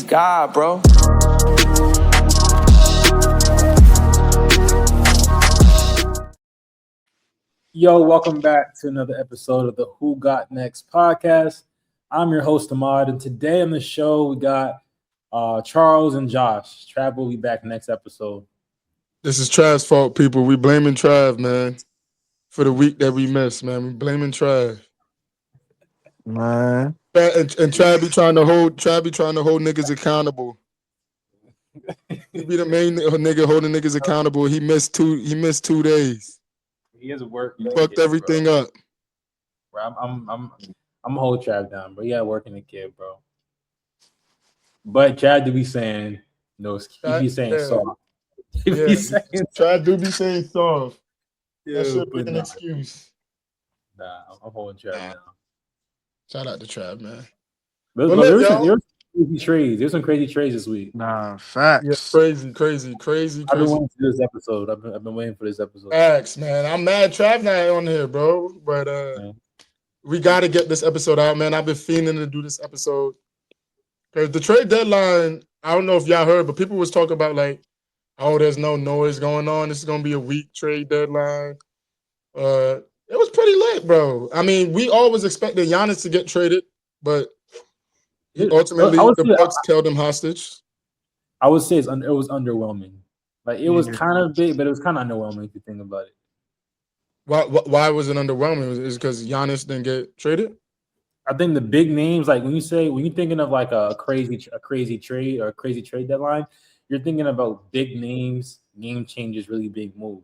He's God, bro. Yo, welcome back to another episode of the Who Got Next podcast. I'm your host, Ahmad, and today on the show we got Charles and Josh. Trav will be back next episode. This is Trav's fault, people. We blaming Trav, man, for the week that we missed, man. We blaming Trav. Man, And Trav be trying to hold niggas accountable. He be the main nigga holding niggas accountable. He missed 2 days. He has work. He fucked everything up. Bro, I'm gonna hold Trav down, bro. He got work in the kid, bro. But Trav do be saying no. He be saying soft. He be saying Trav do be saying soft. Yeah, that should be an excuse. Nah, I'm holding Trav down. Shout out to Trav, man. There was some crazy trades. There's some crazy trades this week. nah, facts. Yeah, crazy. I've been waiting for this episode. I've been waiting for this episode. Facts, man. I'm mad Trav not on here, bro. But we got to get this episode out, man. I've been fiending to do this episode. Because the trade deadline, I don't know if y'all heard, but people was talking about like, oh, there's no noise going on. This is going to be a weak trade deadline. It was pretty lit, bro. I mean, we always expected Giannis to get traded, but ultimately the Bucks held him hostage. I would say it was underwhelming. Like it was kind of big, but it was kind of underwhelming if you think about it. Why was it underwhelming? Is it because Giannis didn't get traded? I think the big names, like when you're thinking of like a crazy trade or a crazy trade deadline, you're thinking about big names, game changers, really big move.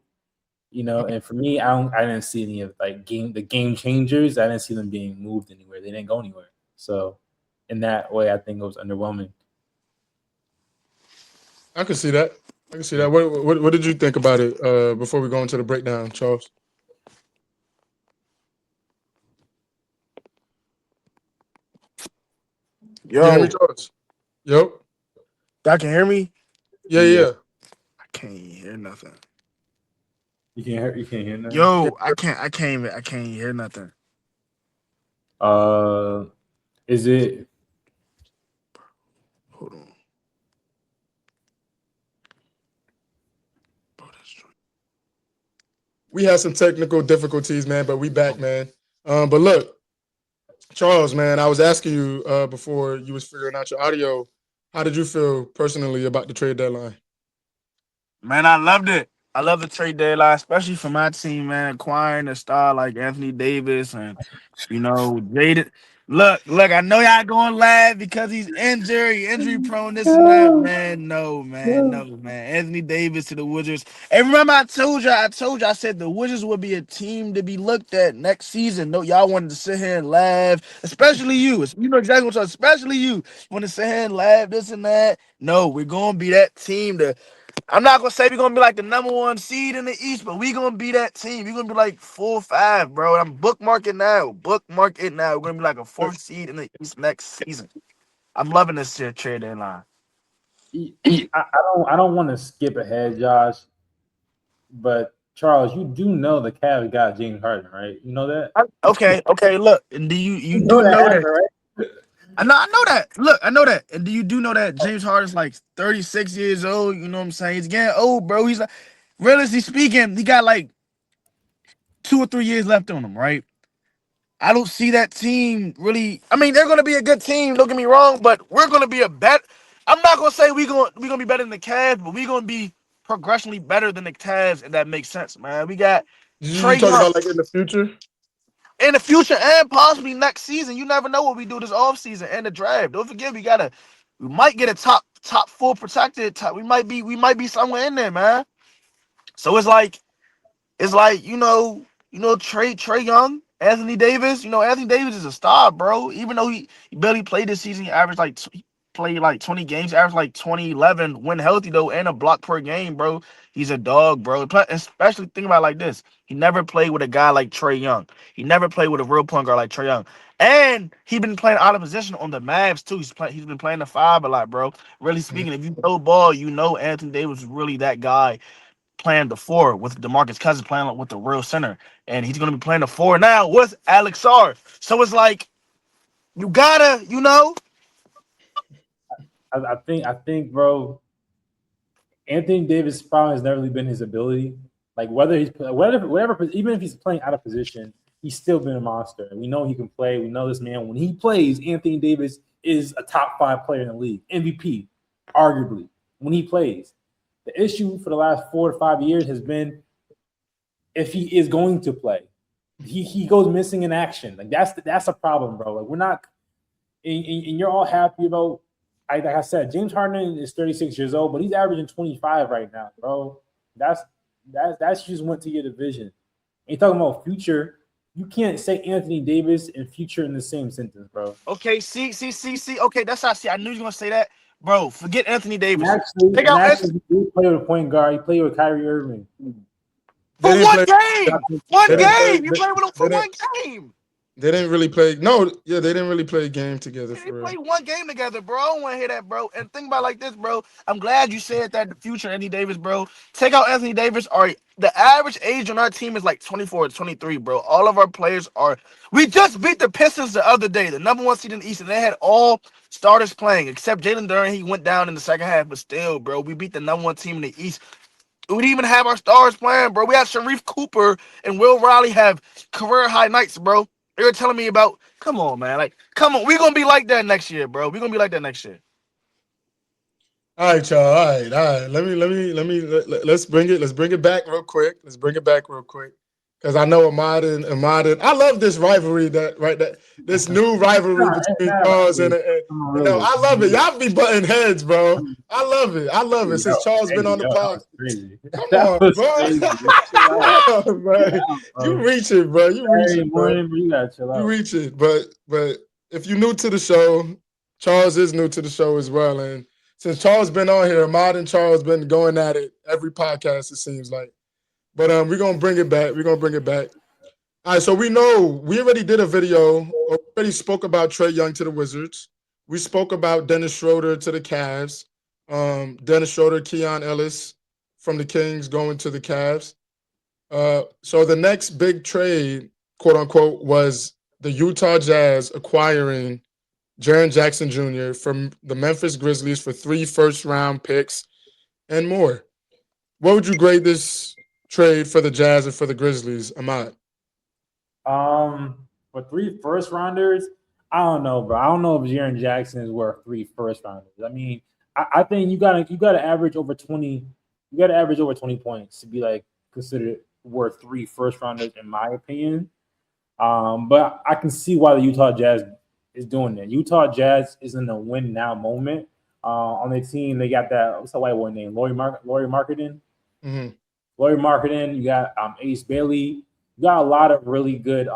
You know, and for me, I didn't see any of like the game changers. I didn't see them being moved anywhere. They didn't go anywhere. So in that way, I think it was underwhelming. I can see that. What did you think about it before we go into the breakdown, Charles? Yo, can you hear me, Charles? Yo, y'all can hear me? Yeah. I can't hear nothing. You can't hear nothing. Yo, I can't hear nothing. Is it? Hold on. We had some technical difficulties, man, but we back, man. But look, Charles, man, I was asking you before you was figuring out your audio. How did you feel personally about the trade deadline? Man, I loved it. I love the trade deadline, especially for my team, man. Acquiring a star like Anthony Davis and Jaden. Look, I know y'all going to laugh because he's injury prone, this and that. Man, no, man. Anthony Davis to the Wizards. And remember, I told you, I said the Wizards would be a team to be looked at next season. No, y'all wanted to sit here and laugh, especially you. You know exactly what especially you want to sit here and laugh, this and that. No, we're going to be that team I'm not gonna say we're gonna be like the number one seed in the East, but we're gonna be that team. We're gonna be like 4 or 5, bro. I'm bookmarking now. We're gonna be like a 4th seed in the East next season. I'm loving this trade deadline. I don't want to skip ahead, Josh, but Charles, you do know the Cavs got James Harden, right? You know that? Okay. Look, and do you know that? Right? I know that. Look, I know that. And do you know that James Harden's like 36 years old? You know what I'm saying? He's getting old, bro. He's like, realistically speaking, he got like 2 or 3 years left on him, right? I don't see that team really. I mean, they're gonna be a good team. Don't get me wrong, but we're gonna be I'm not gonna say we're gonna be better than the Cavs, but we're gonna be progressionally better than the Cavs, if that makes sense, man. We got Trae Young. About like in the future. In the future and possibly next season. You never know what we do this offseason and the draft. Don't forget we might get a top 4 protected. We might be somewhere in there, man. So it's like Trae Young, Anthony Davis. Anthony Davis is a star, bro. Even though he barely played this season, he averaged played like 20 games, averaged like 20-11 when healthy though, and a block per game, bro. He's a dog, bro. Especially think about it like this. He never played with a guy like Trae Young. He never played with a real point guard like Trae Young. And he been playing out of position on the Mavs too. He's been playing the 5 a lot, bro. Really speaking, if you know ball, Anthony Davis is really that guy playing the 4 with DeMarcus Cousins playing with the real center. And he's gonna be playing the 4 now with Alex Sarr. So it's like you gotta, I think, bro, Anthony Davis' problem has never really been his ability. Like whatever, even if he's playing out of position, he's still been a monster. We know he can play. We know this man when he plays. Anthony Davis is a top 5 player in the league, MVP, arguably when he plays. The issue for the last 4 to 5 years has been if he is going to play, he goes missing in action. Like that's a problem, bro. Like we're not, and you're all happy about. Like I said, James Harden is 36 years old, but he's averaging 25 right now, bro. That's just went to your division. And you're talking about future. You can't say Anthony Davis and future in the same sentence, bro. Okay, see. Okay, that's how I see. I knew you were gonna say that, bro. Forget Anthony Davis. He played with a point guard. He played with Kyrie Irving. For one game. One game. You played with him for one game. They didn't really play. No, yeah, they didn't really play a game together. They played one game together, bro. I don't want to hear that, bro. And think about it like this, bro. I'm glad you said that the future Anthony Davis, bro. Take out Anthony Davis. All right, the average age on our team is like 24 to 23, bro. All of our players are. We just beat the Pistons the other day, the number 1 seed in the East, and they had all starters playing except Jalen Duren. He went down in the second half, but still, bro, we beat the number 1 team in the East. We didn't even have our stars playing, bro. We had Sharif Cooper and Will Riley have career high nights, bro. They were telling me about, come on, man. Like, come on. We're going to be like that next year, bro. We're going to be like that next year. All right, y'all. All right. Let's bring it back real quick. Because I know Ahmad and I love this rivalry this new rivalry between Charles and I love it. Y'all be butting heads, bro. I love it. Since Charles been on the pod. Come on, bro. You reach it, bro. You reach it. But if you're new to the show, Charles is new to the show as well. And since Charles been on here, Ahmad and Charles been going at it every podcast, it seems like. But we're going to bring it back. All right, so we already did a video, already spoke about Trae Young to the Wizards. We spoke about Dennis Schroeder to the Cavs. Dennis Schroeder, Keon Ellis from the Kings going to the Cavs. So the next big trade, quote unquote, was the Utah Jazz acquiring Jaren Jackson Jr. from the Memphis Grizzlies for 3 first-round picks and more. What would you grade this trade for the Jazz and for the Grizzlies, Ahmad? For 3 first-rounders, I don't know, bro. I don't know if Jaren Jackson is worth 3 first-rounders. I mean, I think you gotta average over 20. You gotta average over 20 points to be like considered worth 3 first-rounders, in my opinion. But I can see why the Utah Jazz is doing that. Utah Jazz is in a win now moment. On their team, they got that, what's that white boy name? Lauri Markkanen. Mm-hmm. Lauri Markkanen. You got Ace Bailey. You got a lot of really good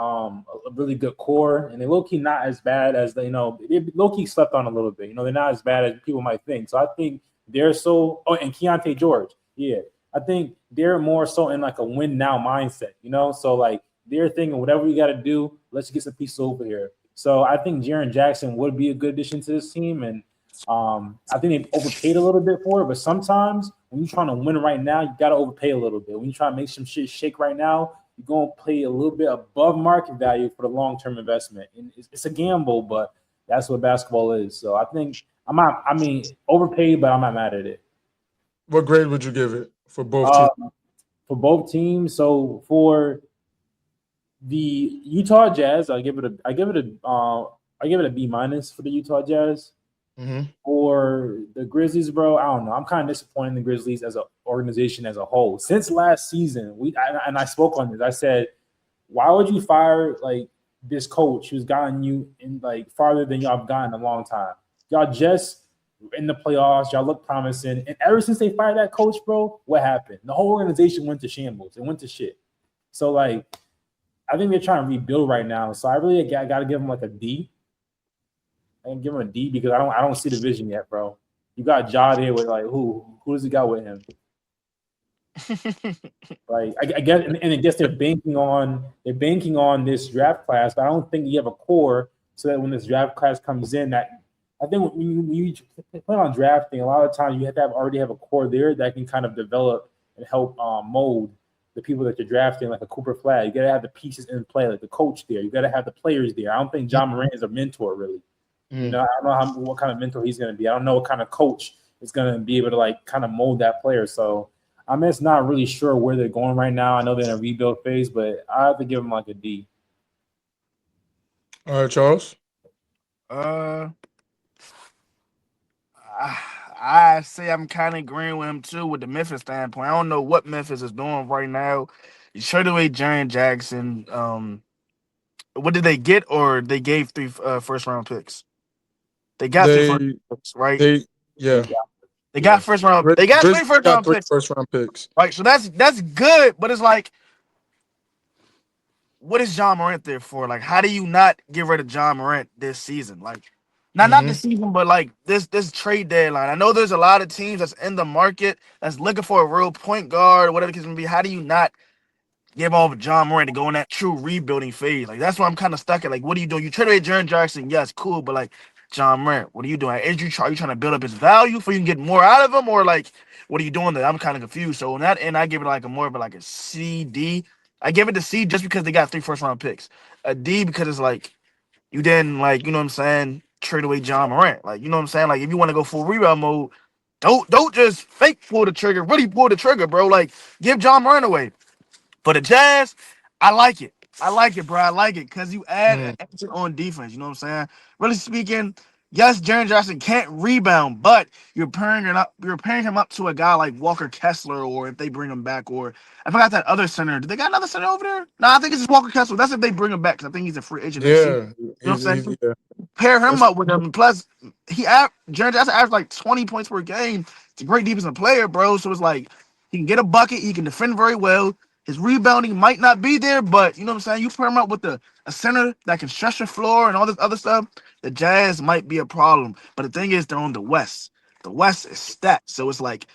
core, and they low key not as bad as they low key slept on a little bit. They're not as bad as people might think. So I think they're so. Oh, and Keontae George. Yeah, I think they're more so in like a win now mindset. So like they're thinking whatever we got to do, let's get some pieces over here. So I think Jaren Jackson would be a good addition to this team, and I think they overpaid a little bit for it. But sometimes when you're trying to win right now, you got to overpay a little bit. When you try to make some shit shake right now, you're going to pay a little bit above market value for the long-term investment. And it's a gamble, but that's what basketball is. So I think overpaid, but I'm not mad at it. What grade would you give it for both teams? For both teams, so for the Utah Jazz, I give it a B- for the Utah Jazz. Mm-hmm. For the Grizzlies, bro, I don't know. I'm kind of disappointed in the Grizzlies as an organization as a whole. Since last season, I spoke on this. I said, why would you fire like this coach who's gotten you in like farther than y'all have gotten in a long time? Y'all just in the playoffs. Y'all look promising, and ever since they fired that coach, bro, what happened? The whole organization went to shambles. It went to shit. So like, I think they're trying to rebuild right now. So I really got to give them like a D. I can give him a D because I don't see the vision yet, bro. You got Ja there with like who does he got with him? Like I guess, and I guess they're banking on this draft class, but I don't think you have a core so that when this draft class comes in, that I think when you plan on drafting, a lot of times you have to already have a core there that can kind of develop and help mold the people that you're drafting, like a Cooper Flag. You got to have the pieces in play, like the coach there. You got to have the players there. I don't think John Moran is a mentor really. You know, I don't know what kind of mentor he's going to be. I don't know what kind of coach is going to be able to like kind of mold that player. So I'm just not really sure where they're going right now. I know they're in a rebuild phase, but I have to give them like a D. All right, Charles. I say I'm kind of agreeing with him too with the Memphis standpoint. I don't know what Memphis is doing right now. You traded away Jaren Jackson. What did they get, or they gave 3 first round picks? They got 3 first They round picks, right? yeah. They got first round. They got Grizzlies 3 first got round 3 picks, first-round picks. right? So that's good, but it's like, what is John Morant there for? Like, how do you not get rid of John Morant this season? Like, not this season, but like this trade deadline. I know there's a lot of teams that's in the market that's looking for a real point guard, whatever the case may be. How do you not give off John Morant to go in that true rebuilding phase? Like, that's why I'm kind of stuck at. Like, what are you doing? You trade away Jaren Jackson, yes, cool, but like John Morant, what are you doing? Are you trying to build up his value so you can get more out of him, or like what are you doing there? I'm kind of confused. So in that end, I give it like a more of like a C D. I give it a C just because they got 3 first round picks. A D because it's like you didn't, like, you know what I'm saying, trade away John Morant. Like, you know what I'm saying? Like, if you want to go full rebound mode, don't just fake pull the trigger, really pull the trigger, bro. Like, give John Morant away. For the Jazz, I like it. I like it, bro. I like it because you add an extra on defense. You know what I'm saying? Really speaking, yes, Jaren Jackson can't rebound, but you're pairing him up to a guy like Walker Kessler, or if they bring him back, or I forgot that other center. Did they got another center over there? No, I think it's just Walker Kessler. That's if they bring him back, because I think he's a free agent next season. Yeah. You know what I'm saying? Yeah. Pair him up with him. Plus, Jaren Jackson averaged like 20 points per game. It's a great defensive player, bro. So it's like he can get a bucket. He can defend very well. His rebounding might not be there, but you know what I'm saying? You pair him up with a center that can stretch the floor and all this other stuff, the Jazz might be a problem. But the thing is, they're on the West. The West is stacked. So it's like,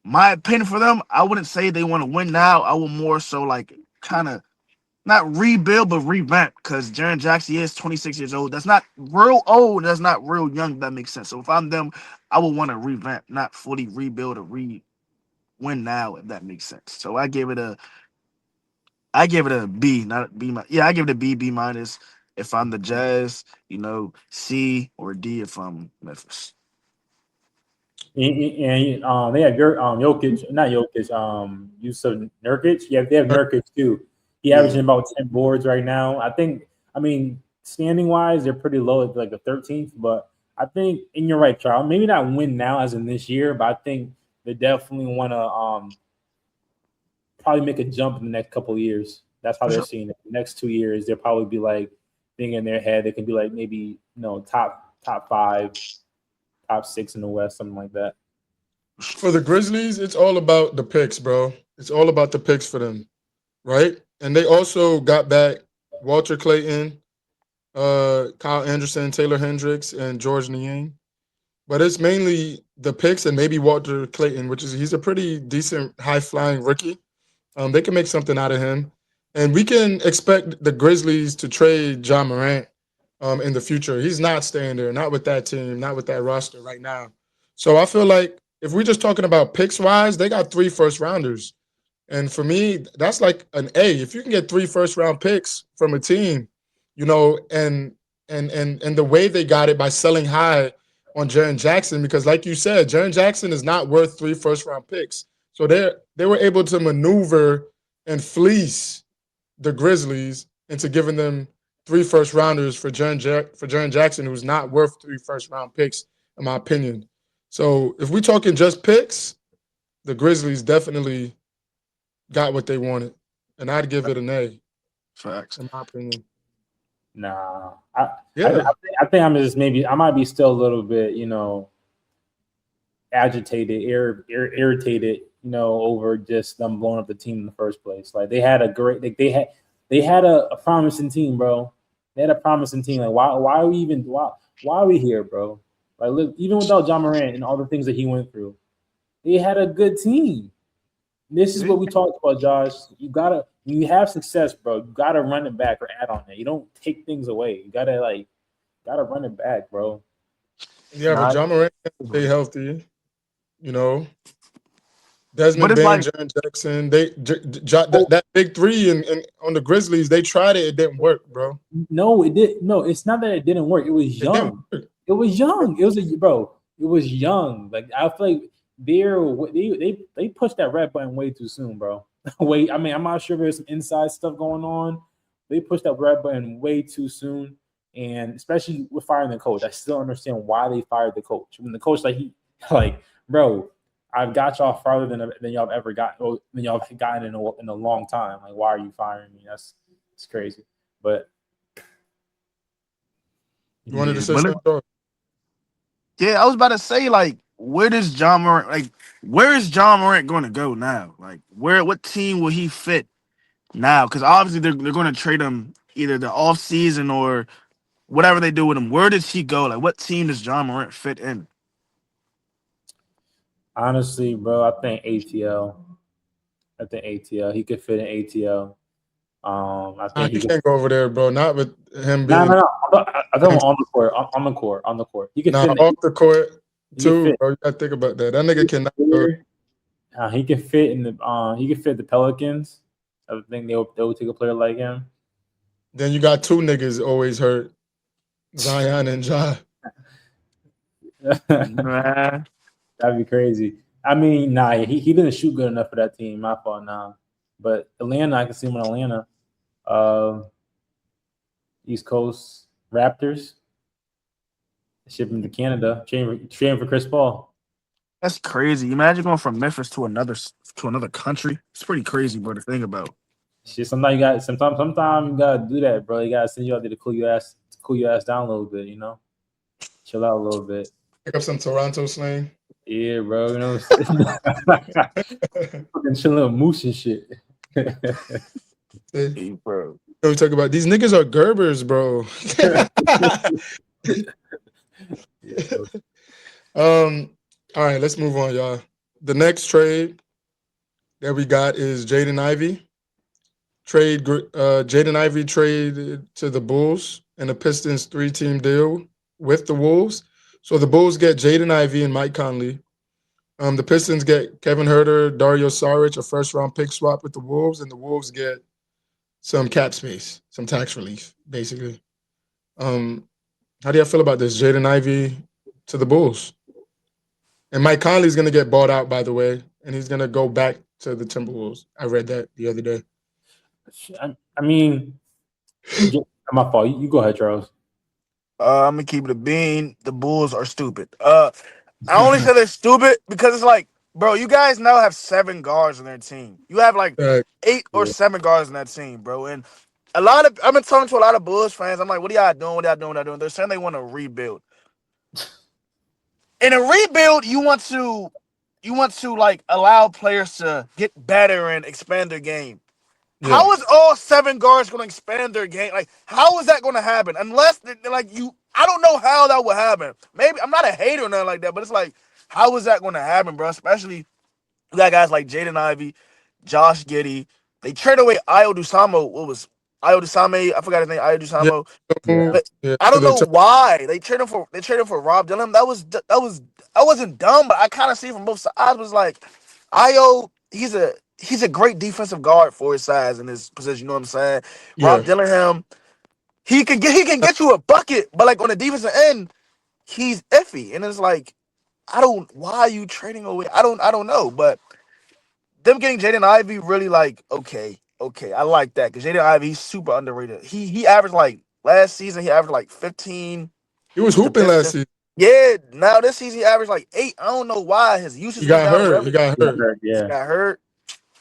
my opinion for them, I wouldn't say they want to win now. I would more so like kind of not rebuild, but revamp, because Jaren Jackson is 26 years old. That's not real old. That's not real young. If that makes sense. So if I'm them, I would want to revamp, not fully rebuild or win now, if that makes sense. So I give it a B, not a B. Yeah, I give it a B minus if I'm the Jazz. You know, C or D if I'm Memphis. And they have your Jokic, not Jokic, Yusuf Nurkic. Yeah, they have Nurkic too. He averaging about 10 boards right now. I mean, standing wise, they're pretty low at like the 13th, but I think, and you're right, Charles, maybe not win now as in this year, but I think they definitely want to probably make a jump in the next couple of years. That's how they're seeing it. The next 2 years, they'll probably be like, being in their head, they can be like maybe, top 5, top 6 in the West, something like that. For the Grizzlies, it's all about the picks, bro. It's all about the picks for them, right? And they also got back Walter Clayton, Kyle Anderson, Taylor Hendricks, and George Niang. But it's mainly the picks and maybe Walter Clayton, he's a pretty decent high-flying rookie. They can make something out of him. And we can expect the Grizzlies to trade John Morant in the future. He's not staying there, not with that team, not with that roster right now. So I feel like if we're just talking about picks-wise, they got 3 first-rounders. And for me, that's like an A. If you can get 3 first-round picks from a team, and the way they got it by selling high on Jaren Jackson, because like you said, Jaren Jackson is not worth 3 first-round picks. So they were able to maneuver and fleece the Grizzlies into giving them 3 first-rounders for Jaren Jackson, who's not worth 3 first-round picks, in my opinion. So if we're talking just picks, the Grizzlies definitely got what they wanted, and I'd give it an A. Facts, in my opinion. Nah, I think I'm just I might be still a little bit, agitated, irritated, over just them blowing up the team in the first place. Like they had a great, like they had a promising team, bro. They had a promising team. Like why are we here, bro? Like look, even without John Morant and all the things that he went through, they had a good team. This is what we talked about, Josh. When you have success, bro, you gotta run it back or add on it. You don't take things away. You gotta run it back, bro. Yeah, but John Morant can't stay healthy, Desmond it's Bain, like, Jaren Jackson, that big three and on the Grizzlies, they tried it. It didn't work, bro. No, it did. No, it's not that it didn't work. It was It didn't young. work. It was young. It was bro. It was young. Like I feel like they pushed that red button way too soon, bro. Wait, I mean, I'm not sure if there's some inside stuff going on. They pushed that red button way too soon, and especially with firing the coach, I still understand why they fired the coach. When the coach bro, I've got y'all farther than y'all ever got than y'all gotten in a long time. Like, why are you firing me? It's crazy. But You wanted to say but something, dog? yeah, I was about to say, like, where is John Morant going to go now? Like, what team will he fit now? Because obviously they're going to trade him either the off season or whatever they do with him. Where does he go? Like, what team does John Morant fit in? honestly, bro, I think ATL. I think ATL. He could fit in ATL. I think He he could. can't go over there, bro. Not with him No, being no, no. I don't on the court. On the court. He could fit. off the court He too, could fit. bro. You gotta think about that. That nigga cannot go. He can fit in the. He can fit the Pelicans. I think they would take a player like him. Then you got two niggas always hurt, Zion and Ja. Nah. That'd be crazy. I mean, nah, he didn't shoot good enough for that team. My fault, nah. But Atlanta, I can see him in Atlanta. East Coast Raptors. Ship him to Canada. Trading for Chris Paul. That's crazy. Imagine going from Memphis to another country. It's pretty crazy, bro, to think about. Shit, sometimes you gotta do that, bro. You gotta send you out there to cool your ass down a little bit, you know? Chill out a little bit. Pick up some Toronto slang. Yeah, bro. You know what I'm saying? Fucking chilling with Moose and shit. Hey, Bro. we talk about these niggas are Gerbers, bro. All right, let's move on, y'all. The next trade that we got is Jaden Ivey. Jaden Ivey traded to the Bulls and the Pistons 3-team deal with the Wolves. So the Bulls get Jaden Ivey and Mike Conley. The Pistons get Kevin Huerter, Dario Saric, a first-round pick swap with the Wolves, and the Wolves get some cap space, some tax relief, basically. How do y'all feel about this? Jaden Ivey to the Bulls. And Mike Conley's going to get bought out, by the way, and he's going to go back to the Timberwolves. I read that the other day. I mean, my fault. You go ahead, Charles. I'm gonna keep it a bean. The Bulls are stupid. I only say they're stupid because it's like, bro, you guys now have 7 guards on their team. You have like 8 or 7 guards on that team, bro. And I've been talking to a lot of Bulls fans. I'm like, what are y'all doing? What are y'all doing? They're saying they want to rebuild. In a rebuild, you want to like allow players to get better and expand their game. Yeah. How is all 7 guards going to expand their game? Like, how is that going to happen? Unless, I don't know how that will happen. Maybe I'm not a hater or nothing like that, but it's like, how is that going to happen, bro? Especially you got guys like Jaden Ivey, Josh Giddey. They traded away Ayo Dosunmu. What was Ayo Dosunmu? I forgot his name. Ayo Dosunmu. Yeah. I don't know why they traded for Rob Dillon. That wasn't dumb, but I kind of see from both sides. I was like, Ayo, he's a great defensive guard for his size and his position. You know what I'm saying? Yeah. Rob Dillingham, he can get you a bucket, but like on the defensive end, he's iffy. And it's like, why are you trading away? I don't know. But them getting Jaden Ivey really like, okay, I like that because Jaden Ivey, he's super underrated. He averaged like last season, he averaged like 15. He was hooping last season. Yeah, now this season he averaged like 8. I don't know why his usage. He got hurt. Yeah. He got hurt.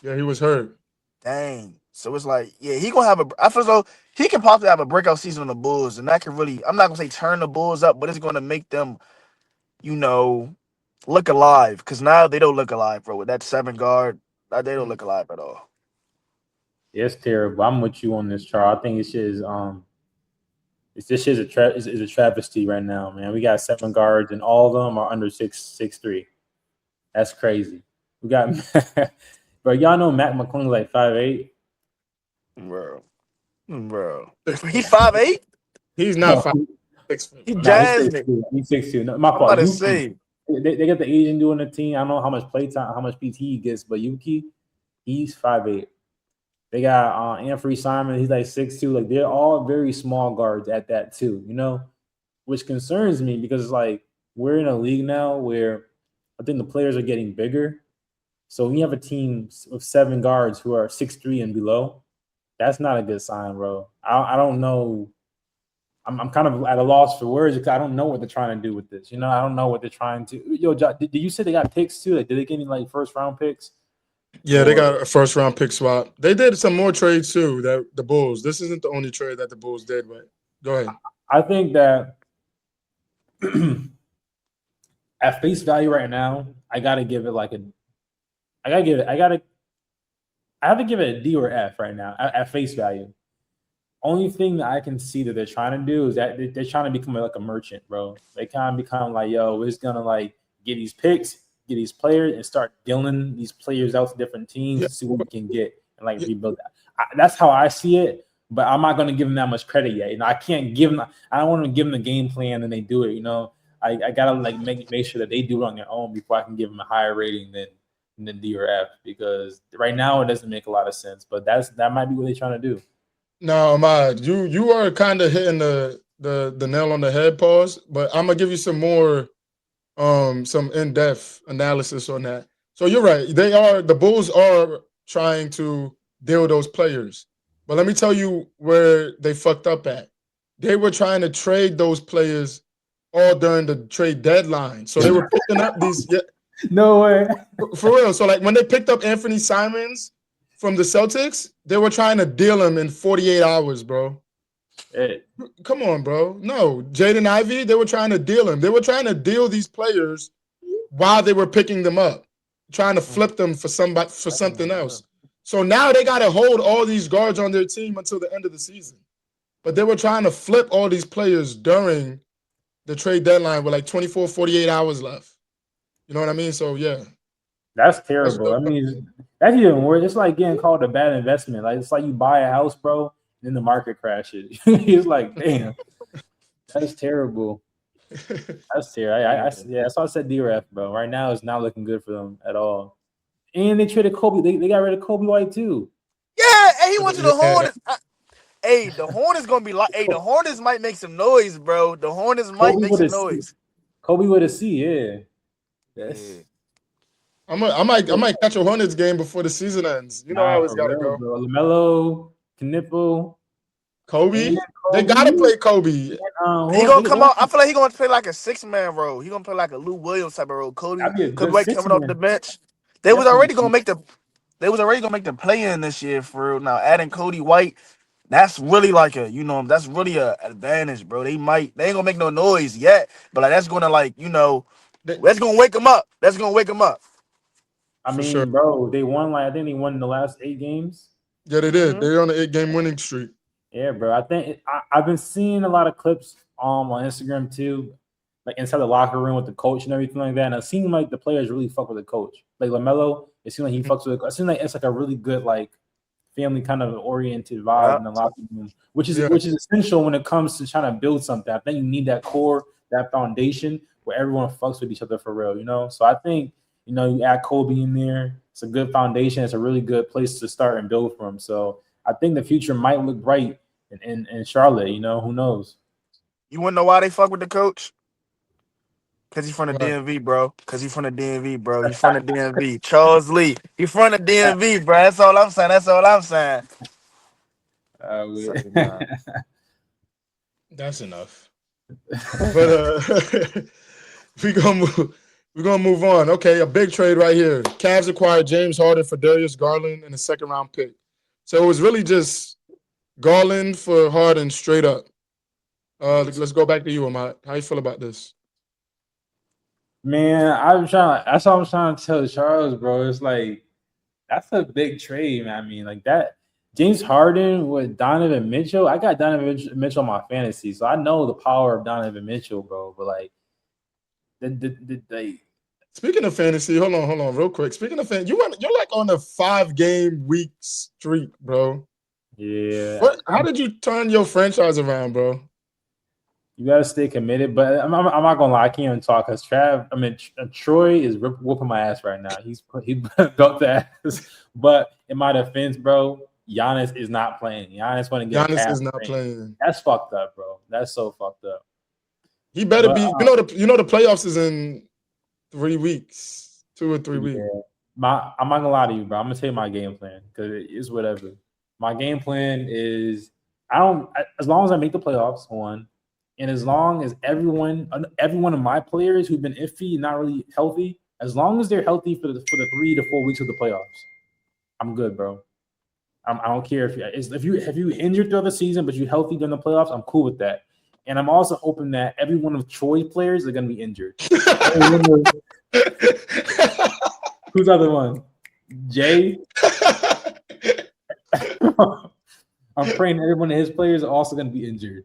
Yeah, he was hurt. Dang. So it's like, yeah, he gonna have I feel as though he can possibly have a breakout season on the Bulls, and that can really, I'm not gonna say turn the Bulls up, but it's gonna make them, look alive. Because now they don't look alive, bro. With that 7 guard, they don't look alive at all. Yeah, it's terrible. I'm with you on this, Charles. I think this shit is a travesty right now, man. We got 7 guards, and all of them are under 6'3". That's crazy. We got, bro. Y'all know Mac McClung like 5'8". Bro, he's 5'8". He's not 5'6". He jazzed it. He's 6'2". No, my fault. I'm about to say They got the Asian doing the team. I don't know how much play time, how much PT he gets, but Yuki, he's 5'8". They got Anthony Simon, he's like 6'2". Like they're all very small guards at that too, which concerns me because it's like we're in a league now where I think the players are getting bigger. So when you have a team of 7 guards who are 6'3" and below, that's not a good sign, bro. I don't know. I'm kind of at a loss for words because I don't know what they're trying to do with this. I don't know what they're trying to. Yo, did you say they got picks too? Like, did they get any like first round picks? Yeah, they got a first round pick swap. They did some more trades too. That the Bulls. This isn't the only trade that the Bulls did, but go ahead. I think that at face value right now, I gotta give it like a. I have to give it a D or F right now at face value. Only thing that I can see that they're trying to do is that they're trying to become like a merchant, bro. They kind of become like, yo, we're just gonna like get these picks, get these players, and start dealing these players out to different teams to see what we can get and like rebuild that. That's how I see it. But I'm not gonna give them that much credit yet. I can't give them. I don't want to give them the game plan and they do it. I gotta like make sure that they do it on their own before I can give them a higher rating than D or F, because right now it doesn't make a lot of sense. But that might be what they're trying to do. No, Ahmad, you are kind of hitting the nail on the head, pause. But I'm gonna give you some more, some in-depth analysis on that. So you're right. The Bulls are trying to deal those players. But let me tell you where they fucked up at. They were trying to trade those players all during the trade deadline. So they were picking up these. Yeah, no way. For real. So like when they picked up Anthony Simons from the Celtics, they were trying to deal him in 48 hours, bro. Hey. Come on, bro. No, Jaden Ivey, they were trying to deal him. They were trying to deal these players while they were picking them up, trying to flip them for something else. So now they got to hold all these guards on their team until the end of the season. But they were trying to flip all these players during the trade deadline with like 24, 48 hours left. You know what I mean? So, yeah. That's terrible. I mean, that's even worse. It's like getting called a bad investment. Like, it's like you buy a house, bro, and then the market crashes. It's like, damn, that's terrible. That's terrible. Yeah, that's why I said D-Ref, bro. Right now, it's not looking good for them at all. And they traded Kobe. They got rid of Kobe White, too. Yeah, and he went to the Hornets. Hey, the Hornets gonna be like, the Hornets might make some noise, bro. The Hornets might make some noise. Kobe with a C, yeah. Yes. I might catch a Hornets game before the season ends. You know how it's gotta go. Bro. LaMelo, Knipple, Kobe. They gotta play Kobe. He gonna come out. I feel like he gonna play like a 6-man role. He gonna play like a Lou Williams type of role. Kobe White coming off the bench. They was already gonna make the play-in this year for real. Now adding Cody White, that's really like that's really a advantage, bro. They ain't gonna make no noise yet, but like that's gonna that's gonna wake them up. That's gonna wake them up. I mean, bro, they won I think they won the last 8 games. Yeah, they did. They're on the 8-game winning streak. Yeah, bro. I think I've been seeing a lot of clips on Instagram too, like inside the locker room with the coach and everything like that. And it seemed like the players really fuck with the coach. Like LaMelo, it seemed like he fucks with the coach. It seemed like it's like a really good family kind of oriented vibe in the locker room, which is essential when it comes to trying to build something. I think you need that core, that foundation where everyone fucks with each other for real. So I think you add Kobe in there. It's a good foundation. It's a really good place to start and build from. So I think the future might look bright in Charlotte. Who knows? You want to know why they fuck with the coach? Because he's from the DMV, bro. He's from the DMV. Charles Lee. He's from the DMV, bro. That's all I'm saying. That's enough. But we're gonna move on. Okay, a big trade right here. Cavs acquired James Harden for Darius Garland and a 2nd-round pick. So it was really just Garland for Harden straight up. Let's go back to you, Ahmad. How you feel about this? Man, that's what I'm trying to tell Charles, bro. It's like that's a big trade, man. I mean, like that James Harden with Donovan Mitchell. I got Donovan Mitchell on my fantasy, so I know the power of Donovan Mitchell, bro. But like Speaking of fantasy, hold on, real quick. Speaking of fantasy, you're like on a 5-game week streak, bro. Yeah. How did you turn your franchise around, bro? You gotta stay committed, but I'm not gonna lie. I can't even talk because Troy is whooping my ass right now. He built the ass, but in my defense, bro, Giannis is not playing. Giannis want to get Giannis is not playing. That's fucked up, bro. That's so fucked up. He better be. You know the playoffs is in 3 weeks, 2 or 3 weeks. I'm not gonna lie to you, bro. I'm gonna tell you my game plan because it's whatever. My game plan is as long as I make the playoffs, one. And as long as every one of my players who've been iffy, not really healthy, as long as they're healthy for the 3 to 4 weeks of the playoffs, I'm good, bro. I don't care if you injured throughout the season, but you're healthy during the playoffs. I'm cool with that. And I'm also hoping that every one of Troy's players are going to be injured. Who's the other one? Jay. I'm praying every one of his players are also going to be injured.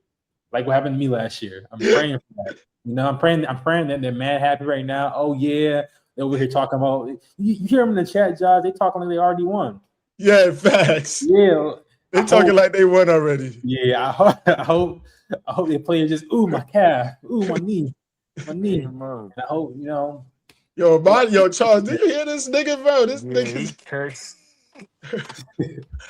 Like what happened to me last year. I'm praying for that. You know, I'm praying that they're mad happy right now. Oh yeah, they're over here talking about. You hear them in the chat, Josh? They talking like they already won. Yeah, facts. Yeah, they talking like they won already. Yeah, I hope they play just my calf, my knee. And I hope Yo, Charles, did you hear this nigga, bro? This nigga's curse.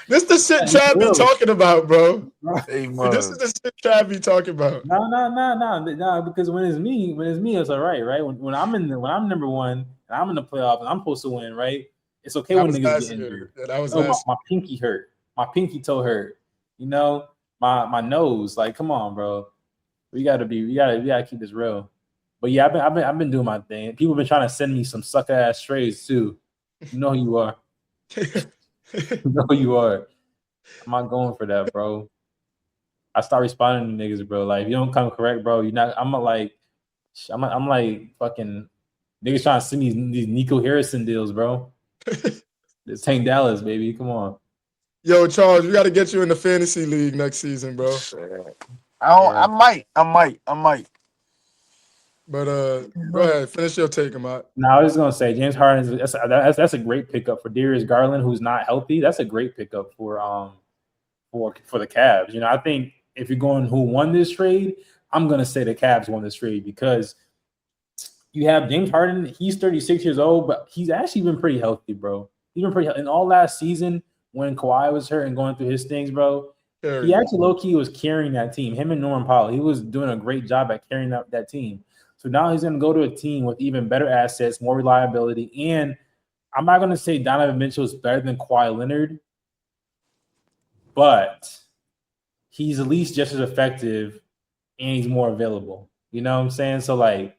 This the shit Trav be talking about, bro. This is the shit Trav be talking about. No. Because when it's me, it's all right? When I'm number one and I'm in the playoff and I'm supposed to win, right? It's okay when niggas get injured. Yeah, that was my pinky hurt. My pinky toe hurt. You know, my nose. Like, come on, bro. We gotta keep this real. But yeah, I've been doing my thing. People have been trying to send me some sucker ass trades too. You know who you are. You know who you are. I'm not going for that, bro. I start responding to niggas, bro. Like, if you don't come correct, bro, you're not. I'm like fucking niggas trying to send me these Nico Harrison deals, bro. It's Tank Dallas, baby. Come on. Yo, Charles, we got to get you in the fantasy league next season, bro. I might. But go ahead, finish your take, Ahmad. No, I was just gonna say James Harden. That's a great pickup for Darius Garland, who's not healthy. That's a great pickup for the Cavs. You know, I think if you're going who won this trade, I'm gonna say the Cavs won this trade because you have James Harden. He's 36 years old, but he's actually been pretty healthy, bro. He's been pretty healthy. In all last season when Kawhi was hurt and going through his things, bro. He actually low-key was carrying that team. Him and Norman Powell. He was doing a great job at carrying out that team. So now he's going to go to a team with even better assets, more reliability. And I'm not going to say Donovan Mitchell is better than Kawhi Leonard, but he's at least just as effective and he's more available. You know what I'm saying? So, like,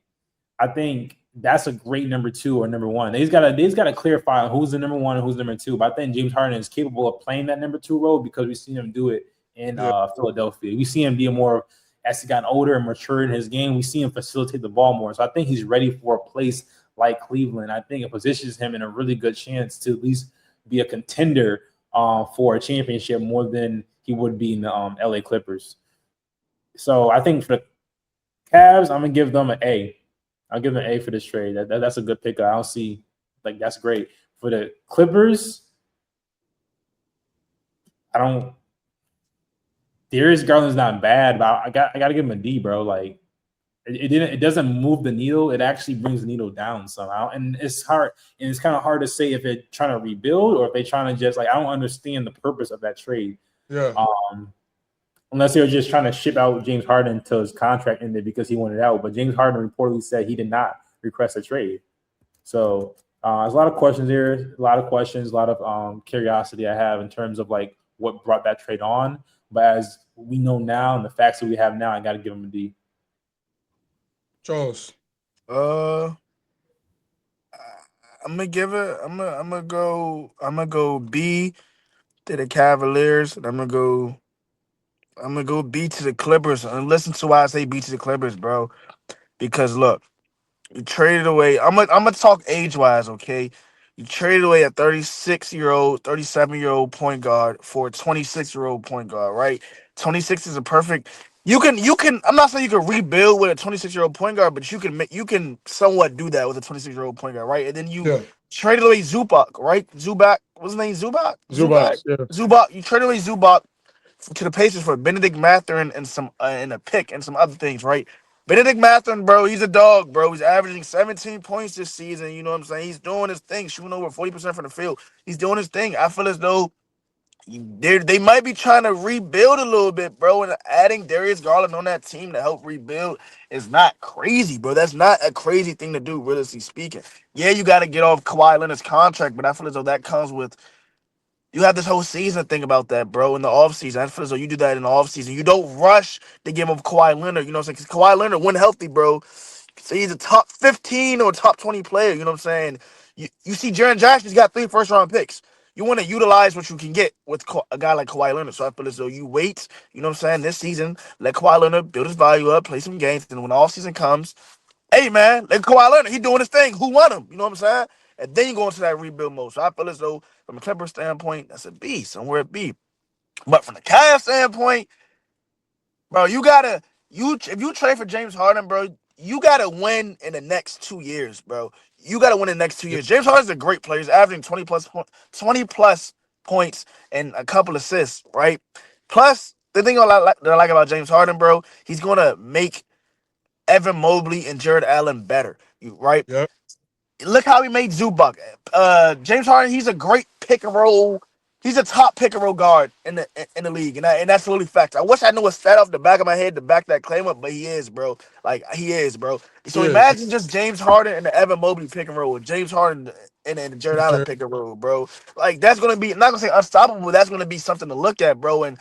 I think that's a great number 2 or number 1. They've got to clarify who's the number 1 and who's number 2. But I think James Harden is capable of playing that number 2 role because we've seen him do it in Philadelphia. We see him be more – as he got older and matured in his game, we see him facilitate the ball more. So I think he's ready for a place like Cleveland. I think it positions him in a really good chance to at least be a contender for a championship more than he would be in the LA Clippers. So I think for the Cavs, I'm going to give them an A. I'll give them an A for this trade. That's a good pickup. I don't see – like, that's great. For the Clippers, Darius Garland's not bad, but I got to give him a D, bro. Like it doesn't move the needle. It actually brings the needle down somehow. And it's hard, and it's kind of hard to say if they're trying to rebuild or if they're trying to just like I don't understand the purpose of that trade. Yeah. Unless they were just trying to ship out James Harden until his contract ended because he wanted out. But James Harden reportedly said he did not request a trade. So there's a lot of questions there, a lot of curiosity I have in terms of like what brought that trade on. But as we know now and the facts that we have now, I got to give him a D. Charles. I'm gonna go B to the Cavaliers, and I'm gonna go B to the Clippers. And listen to why I say B to the Clippers, bro. Because look, you traded away. I'm gonna talk age wise, okay? You traded away a 36-year-old, 37-year-old point guard for a 26-year-old point guard, right? 26 is a perfect. You can. I'm not saying you can rebuild with a 26-year-old point guard, but you can somewhat do that with a 26-year-old point guard, right? And then you traded away Zubac, right? What's his name? Zubac. Yeah. Zubac. You traded away Zubac to the Pacers for Benedict Mathurin and some and a pick and some other things, right? Benedict Mathurin, bro, he's a dog, bro. He's averaging 17 points this season. You know what I'm saying? He's doing his thing, shooting over 40% from the field. He's doing his thing. I feel as though they might be trying to rebuild a little bit, bro. And adding Darius Garland on that team to help rebuild is not crazy, bro. That's not a crazy thing to do, realistically speaking. Yeah, you got to get off Kawhi Leonard's contract, but I feel as though that comes with you have this whole season to think about that, bro, in the offseason. I feel as though you do that in the offseason. You don't rush the game of Kawhi Leonard, you know what I'm saying? Because Kawhi Leonard, when healthy, bro, so he's a top 15 or top 20 player, you know what I'm saying? You see Jaren Jackson's got 3 first-round picks. You want to utilize what you can get with a guy like Kawhi Leonard. So I feel as though you wait, you know what I'm saying, this season, let Kawhi Leonard build his value up, play some games, and when the offseason comes, hey, man, let Kawhi Leonard, he doing his thing. Who won him? You know what I'm saying? And then you go into that rebuild mode. So I feel as though from a Clipper standpoint, that's a B, somewhere at B. But from the Cavs standpoint, bro, if you trade for James Harden, bro, you gotta win in the next 2 years, bro. You gotta win in the next 2 years. James Harden's a great player. He's averaging 20 plus points and a couple assists, right? Plus, the thing that I like about James Harden, bro, he's gonna make Evan Mobley and Jared Allen better, right? Yep. Look how he made Zubac. James Harden, he's a great pick and roll. He's a top pick and roll guard in the league, and that's really fact. I wish I knew a stat off the back of my head to back that claim up, but he is, bro. Like he is, bro. So Yeah. imagine just James Harden and the Evan Mobley pick and roll, with James Harden and the Jared Allen pick and roll, bro. Like that's gonna be, I'm not gonna say unstoppable, but that's gonna be something to look at, bro. And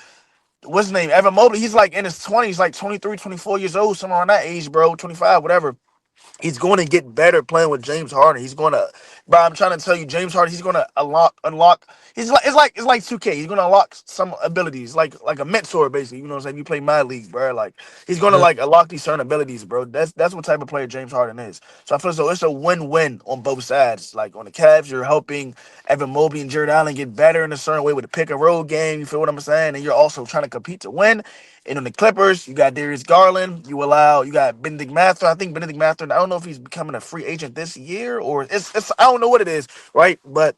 what's his name? Evan Mobley, he's like in his 20s, like 23, 24 years old, somewhere on that age, bro. 25, whatever. He's going to get better playing with James Harden. He's going to, bro. I'm trying to tell you, James Harden. He's going to unlock. He's like it's like 2K. He's going to unlock some abilities, like a mentor, basically. You know what I'm saying? You play my league, bro. Like he's going to like unlock these certain abilities, bro. That's what type of player James Harden is. So I feel as though it's a win-win on both sides. Like on the Cavs, you're helping Evan Mobley and Jared Allen get better in a certain way with the pick and roll game. You feel what I'm saying? And you're also trying to compete to win. And on the Clippers, you got Darius Garland. You got Benedict Mathurin. I think Benedict Mathurin, I don't know if he's becoming a free agent this year or it's I don't know what it is, right? But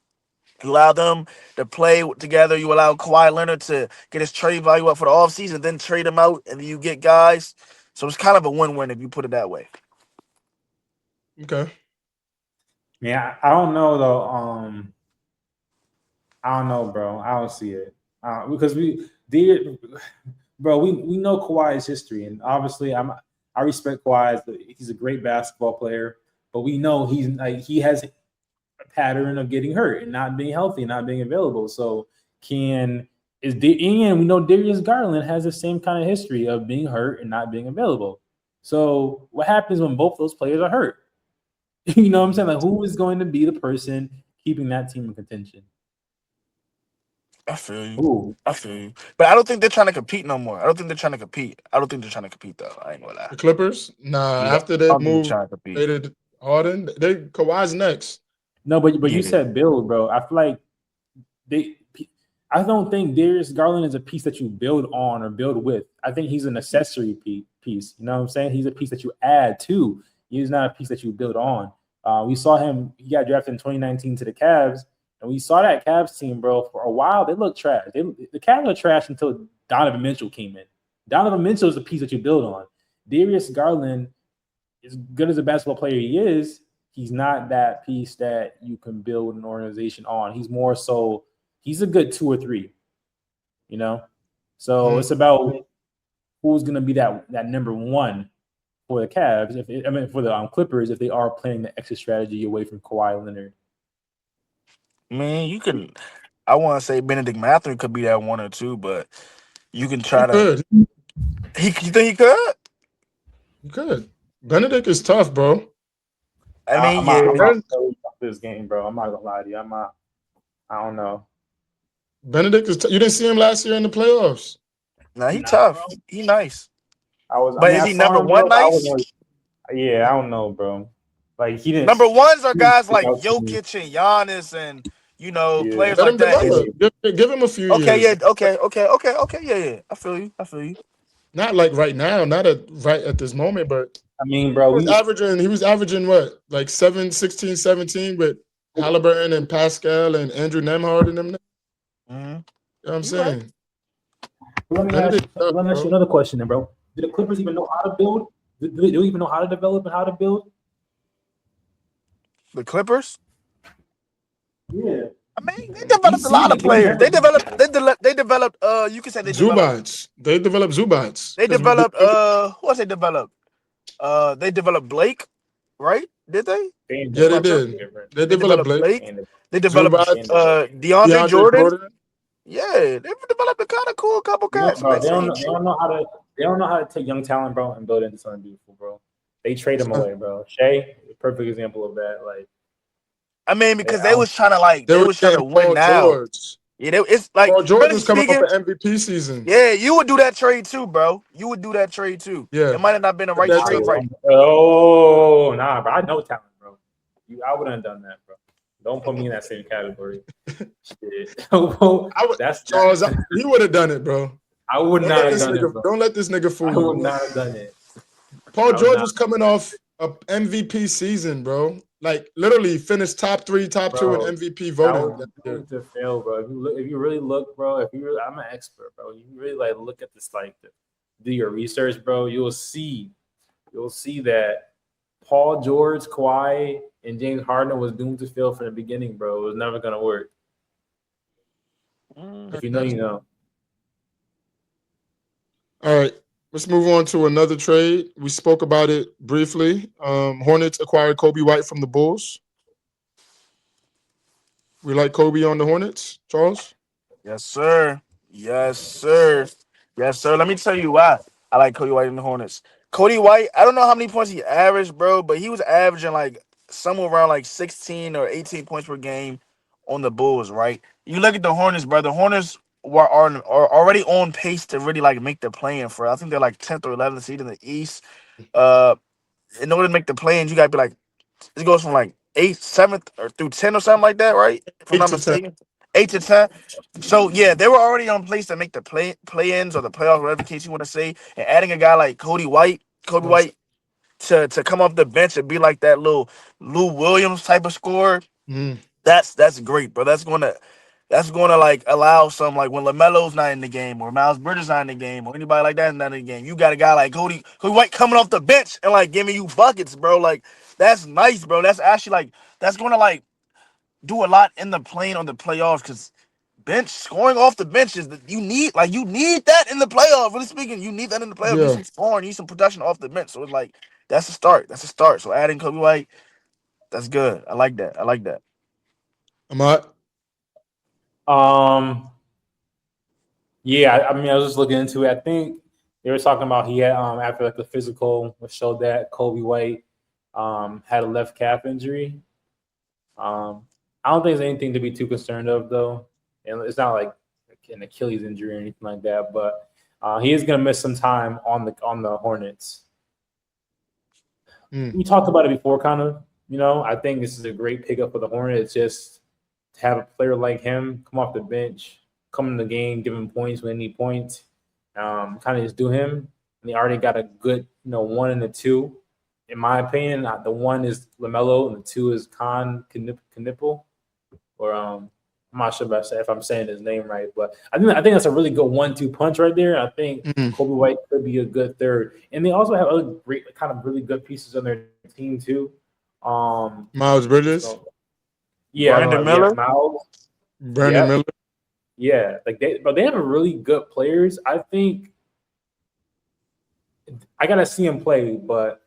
you allow them to play together. You allow Kawhi Leonard to get his trade value up for the offseason, then trade him out, and then you get guys. So it's kind of a win-win if you put it that way. Okay. Yeah, I don't know though. I don't know, bro. I don't see it because we did. Bro, we know Kawhi's history, and obviously, I respect Kawhi. He's a great basketball player, but we know he has a pattern of getting hurt and not being healthy, not being available. So, and we know Darius Garland has the same kind of history of being hurt and not being available. So, what happens when both those players are hurt? You know what I'm saying? Like, who is going to be the person keeping that team in contention? I feel you. Ooh. I feel you. But I don't think they're trying to compete no more. I don't think they're trying to compete. Though. I ain't gonna lie. The Clippers? Nah, Yeah, after they moved compete. traded Harden, Kawhi's next. No, but you said build, bro. I feel like I don't think Darius Garland is a piece that you build on or build with. I think he's an accessory piece. You know what I'm saying? He's a piece that you add to. He's not a piece that you build on. We saw him. He got drafted in 2019 to the Cavs. And we saw that Cavs team, bro, for a while. They looked trash. The Cavs were trash until Donovan Mitchell came in. Donovan Mitchell is the piece that you build on. Darius Garland, as good as a basketball player he is, he's not that piece that you can build an organization on. He's more so, he's a good 2 or 3, you know? So it's about who's going to be that number 1 for the Cavs. For the Clippers, if they are playing the exit strategy away from Kawhi Leonard. Man, you can. I want to say Benedict Mathurin could be that 1 or 2, but you can try to. Could. You think he could? He could. Benedict is tough, bro. I mean, I'm not this game, bro. I'm not gonna lie to you. I don't know. Benedict is. You didn't see him last year in the playoffs. Nah, he tough. He nice. Is he number 1 nice? Yeah, I don't know, bro. Like he didn't. Number 1s are guys like Jokic and Giannis and players Let like him that. Give him a few years. Okay, yeah. I feel you. Not like right now, not right at this moment, but I mean, bro, he was averaging what, like 16, 17 with Halliburton and Pascal and Andrew Nembhard and them. Mm-hmm. You know what I'm saying? Let me That ask is tough, let me ask you bro. another question, then, bro. Do the Clippers even know how to build? Do they even know how to develop and how to build? The Clippers. Yeah. I mean, they You developed a see, lot of like they players. never do that. They developed. You can say they developed. Zubats. They developed Zubats. They developed. Who else they developed? They developed Blake, right? Did they? They ain't Yeah, they developed did. anything different. They They developed developed Blake, They Blake. ain't developed. They developed Zubats, They ain't developed. DeAndre DeAndre Jordan. Jordan. Yeah, they developed a kind of cool couple You know, cats on bro, their they don't team. know. They don't know how to. They don't know how to take young talent, bro, and build it into something beautiful, bro. They trade them away, bro. Shea, perfect example of that. Like, I mean, they, because I don't, They they were was trying getting to win Paul now. George. Yeah, it's like Paul George really was coming off speaking. an MVP season. Yeah, you would do that trade too, bro. You would do that trade too. Yeah, It might have not been the at right that trade, time. right? oh, nah, bro. I know talent, bro. I wouldn't have done that, bro. Don't put me in that same category. Shit. I would, That's Charles, that. he would have done it, bro. I would Don't not let have this done it, nigga. bro. Don't let this nigga fool I you, would bro. not have done it. Paul I would George not, was coming off a MVP season, bro. Like literally finished top 3, top 2 in bro. MVP That voting was that year. going to fail, bro. If you really look, bro. I'm an expert, bro. You really like look at this, like, do your research, bro. You'll see that Paul George, Kawhi, and James Harden was doomed to fail from the beginning, bro. It was never gonna work. If you know, you know. All right, let's move on to another trade. We spoke about it briefly. Hornets acquired Kobe White from the Bulls. We like Kobe on the Hornets, Charles. Yes, sir. Yes, sir. Yes, sir. Let me tell you why I like Cody White in the Hornets. Cody White, I don't know how many points he averaged, bro, but he was averaging like somewhere around like 16 or 18 points per game on the Bulls, right? You look at the Hornets, bro. The Hornets are already on pace to really like make the play-in for. I think they're like 10th or 11th seed in the East. Uh, in order to make the play-in, you gotta be like it goes from like 8th, 7th, or through 10 or something like that, right? If I'm 8 not to 10. mistaken. 8 to 10. So yeah, they were already on place to make the play-ins or the playoffs, whatever case you want to say. And adding a guy like Kobe White to come off the bench and be like that little Lou Williams type of scorer, Mhm. that's great, bro. That's gonna like allow some like when LaMelo's not in the game or Miles Bridges not in the game or anybody like that not in the game. You got a guy like Cody White coming off the bench and like giving you buckets, bro. Like that's nice, bro. That's actually like that's gonna like do a lot in the plane on the playoffs because bench scoring off the bench is that you need that in the playoffs. Really speaking, you need that in the playoffs. You need Yeah, some scoring, you need some production off the bench. So it's like that's a start. That's a start. So adding Kobe White, that's good. I like that. I like that. Ahmad. Yeah. I mean, I was just looking into it. I think they were talking about he had after like the physical, which showed that Kobe White had a left calf injury. I don't think there's anything to be too concerned of, though, and it's not like an Achilles injury or anything like that. But he is going to miss some time on the Hornets. We talked about it before, kind of. I think this is a great pickup for the Hornets. Just to have a player like him come off the bench, come in the game, give him points when he need points, kind of just do him. And they already got a good, 1 and a 2. In my opinion, the 1 is LaMelo and the 2 is Khan Knipple. Or I'm not sure if I'm saying his name right, but I think that's a really good 1-2 punch right there. I think Kobe White could be a good third, and they also have other great, kind of really good pieces on their team too. Miles Bridges. So, yeah, Brandon Miller. Miles, Brandon Miller. Yeah, but they have a really good players. I think I gotta see him play, but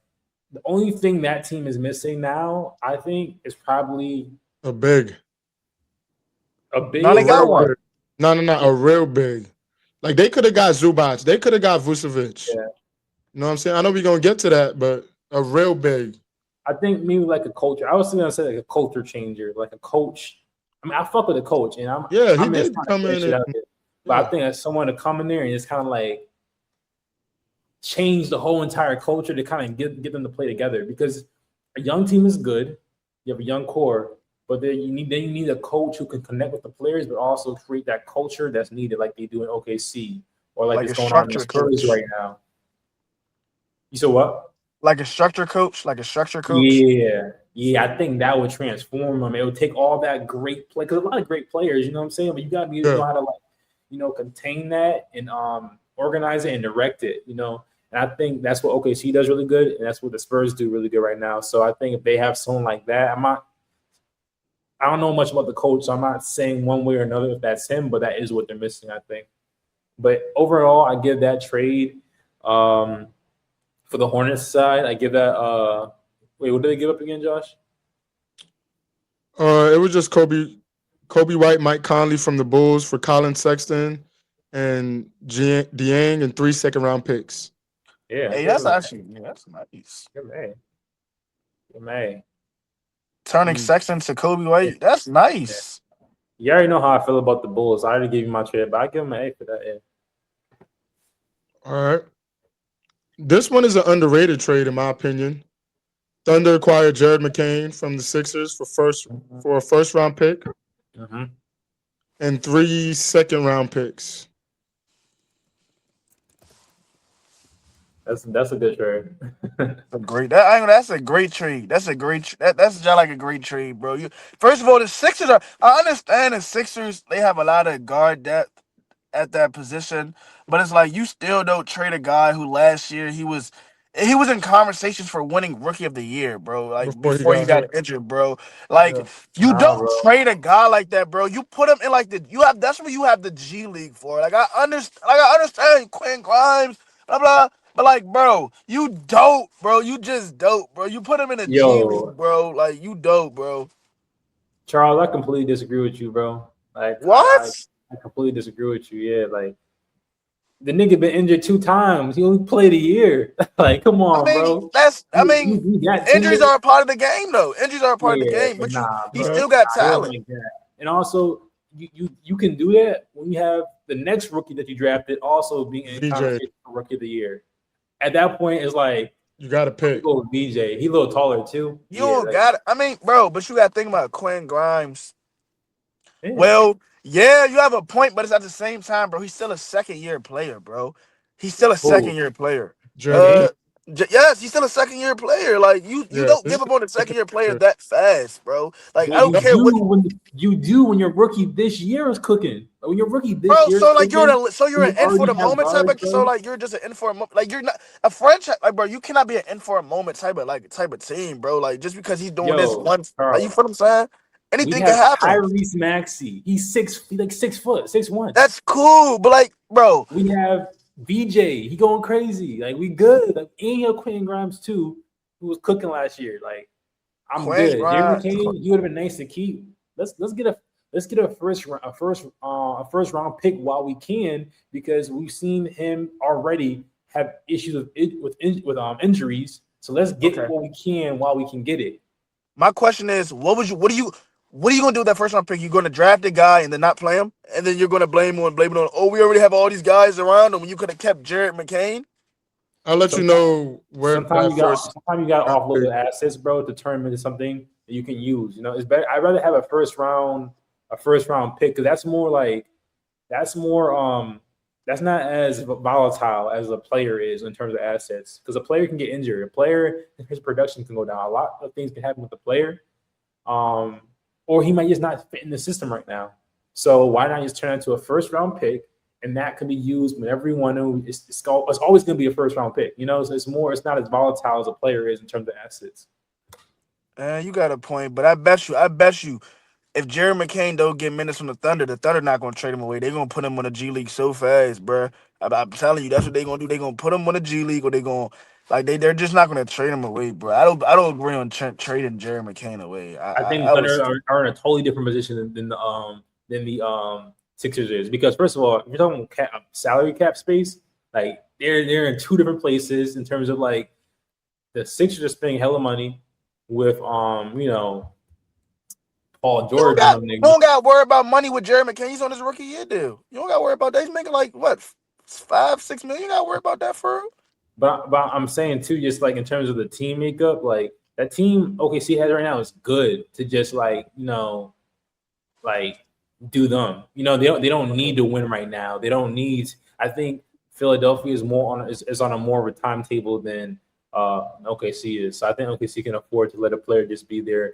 the only thing that team is missing now, I think, is probably a big. No, they got one. No, a real big. Like they could have got Zubac. They could have got Vucevic. Yeah. You know what I'm saying? I know we're gonna get to that, but a real big. I think maybe like a culture. I was gonna say like a culture changer, like a coach. I mean, I fuck with a coach, and he did come in. But I think as someone to come in there and just kind of like change the whole entire culture to kind of get them to play together, because a young team is good. You have a young core, but then you need a coach who can connect with the players, but also create that culture that's needed, like they do in OKC or like it's going on in the Spurs right now. You said what? Like a structure coach. Yeah. I think that would transform them. It would take all that great play, because a lot of great players, you know what I'm saying. But you gotta know how to contain that and organize it and direct it. And I think that's what OKC does really good, and that's what the Spurs do really good right now. So I think if they have someone like that, I don't know much about the coach, so I'm not saying one way or another if that's him, but that is what they're missing, I think. But overall, I give that trade for the Hornets side. I give that. Wait, what did they give up again, Josh? It was just Kobe White, Mike Conley from the Bulls for Colin Sexton and Dieng and 3 second-round picks. Yeah, Hey, that's nice. Good man. Turning Sexton to Kobe White, that's nice. You already know how I feel about the Bulls. I already gave you my trade, but I give them an A for that. Yeah. All right. This one is an underrated trade, in my opinion. Thunder acquired Jared McCain from the Sixers for a first-round pick and 3 second-round picks. That's a good trade. That's a great trade. That's just like a great trade, bro. First of all, the Sixers I understand the Sixers, they have a lot of guard depth at that position, but it's like you still don't trade a guy who last year he was in conversations for winning Rookie of the Year, bro. Like before he got injured, bro. Like you don't trade a guy like that, bro. You put him in that's what you have the G League for. I understand Quinn Grimes, blah blah. But bro, you dope, bro. You just dope, bro. You put him in a G League, bro. Like you dope, bro. Charles, I completely disagree with you, bro. What? I completely disagree with you. Yeah, the nigga been injured 2 times. He only played a year. Come on, bro. Injuries are a part of the game, though. Injuries are a part of the game, but he still got talent. And also, you can do that when you have the next rookie that you drafted also being in conversation for Rookie of the Year. At that point, it's you got to pick. Go with BJ. He a little taller too. You don't got it. Bro, but you got to think about Quinn Grimes. Yeah. Well, yeah, you have a point, but it's at the same time, bro. He's still a second-year player, bro. He's still a second-year player. Yes, he's still a second-year player. You don't give up on a second-year player that fast, bro. I don't care what you do when your rookie this year is cooking. When your rookie this year, you're an in for the moment type of. So you're just an in for a moment. You're not a franchise, bro. You cannot be an in for a moment type of team, bro. Just because he's doing this once, you feel what I'm saying? Anything can happen. Tyrese Maxey, he's 6 foot, 6'1". That's cool, but bro, we have VJ. He going crazy. We good. And you have Quinn Grimes too, who was cooking last year. I'm good. Jared McCain, he would have been nice to keep. Let's get a first round pick while we can, because we've seen him already have issues with injuries. So let's get what we can while we can get it. My question is, what are you gonna do with that first round pick? You're gonna draft a guy and then not play him, and then you're gonna blame it on. Oh, we already have all these guys around him. When you could have kept Jared McCain. I'll let you know where. Sometimes you got to offload the assets, bro, to turn them into something that you can use. It's better. I'd rather have a first round pick, because that's not as volatile as a player is in terms of assets. Because a player can get injured. A player, his production can go down. A lot of things can happen with the player. Or he might just not fit in the system right now. So why not just turn it into a first round pick, and that can be used whenever you want to. It's always going to be a first round pick, So it's not as volatile as a player is in terms of assets. You got a point, but I bet you, if Jared McCain don't get minutes from the Thunder not going to trade him away. They're going to put him on the G League so fast, bro. I'm telling you, that's what they're going to do. They're going to put him on the G League, or they're going to they're just not going to trade him away, bro. I don't agree on trading Jared McCain away. I think the Thunder are in a totally different position than the Sixers is, because first of all, if you're talking salary cap space, they're in 2 different places in terms of the Sixers are spending hella money with Paul George. You don't got to worry about money with Jared McCain. He's on his rookie year deal. You don't got to worry about that. He's making $5-6 million. You got to worry about that for him. But I'm saying too, just in terms of the team makeup, that team OKC has right now is good to just do them. They don't need to win right now. They don't need. I think Philadelphia is on a more of a timetable than OKC is. So I think OKC can afford to let a player just be there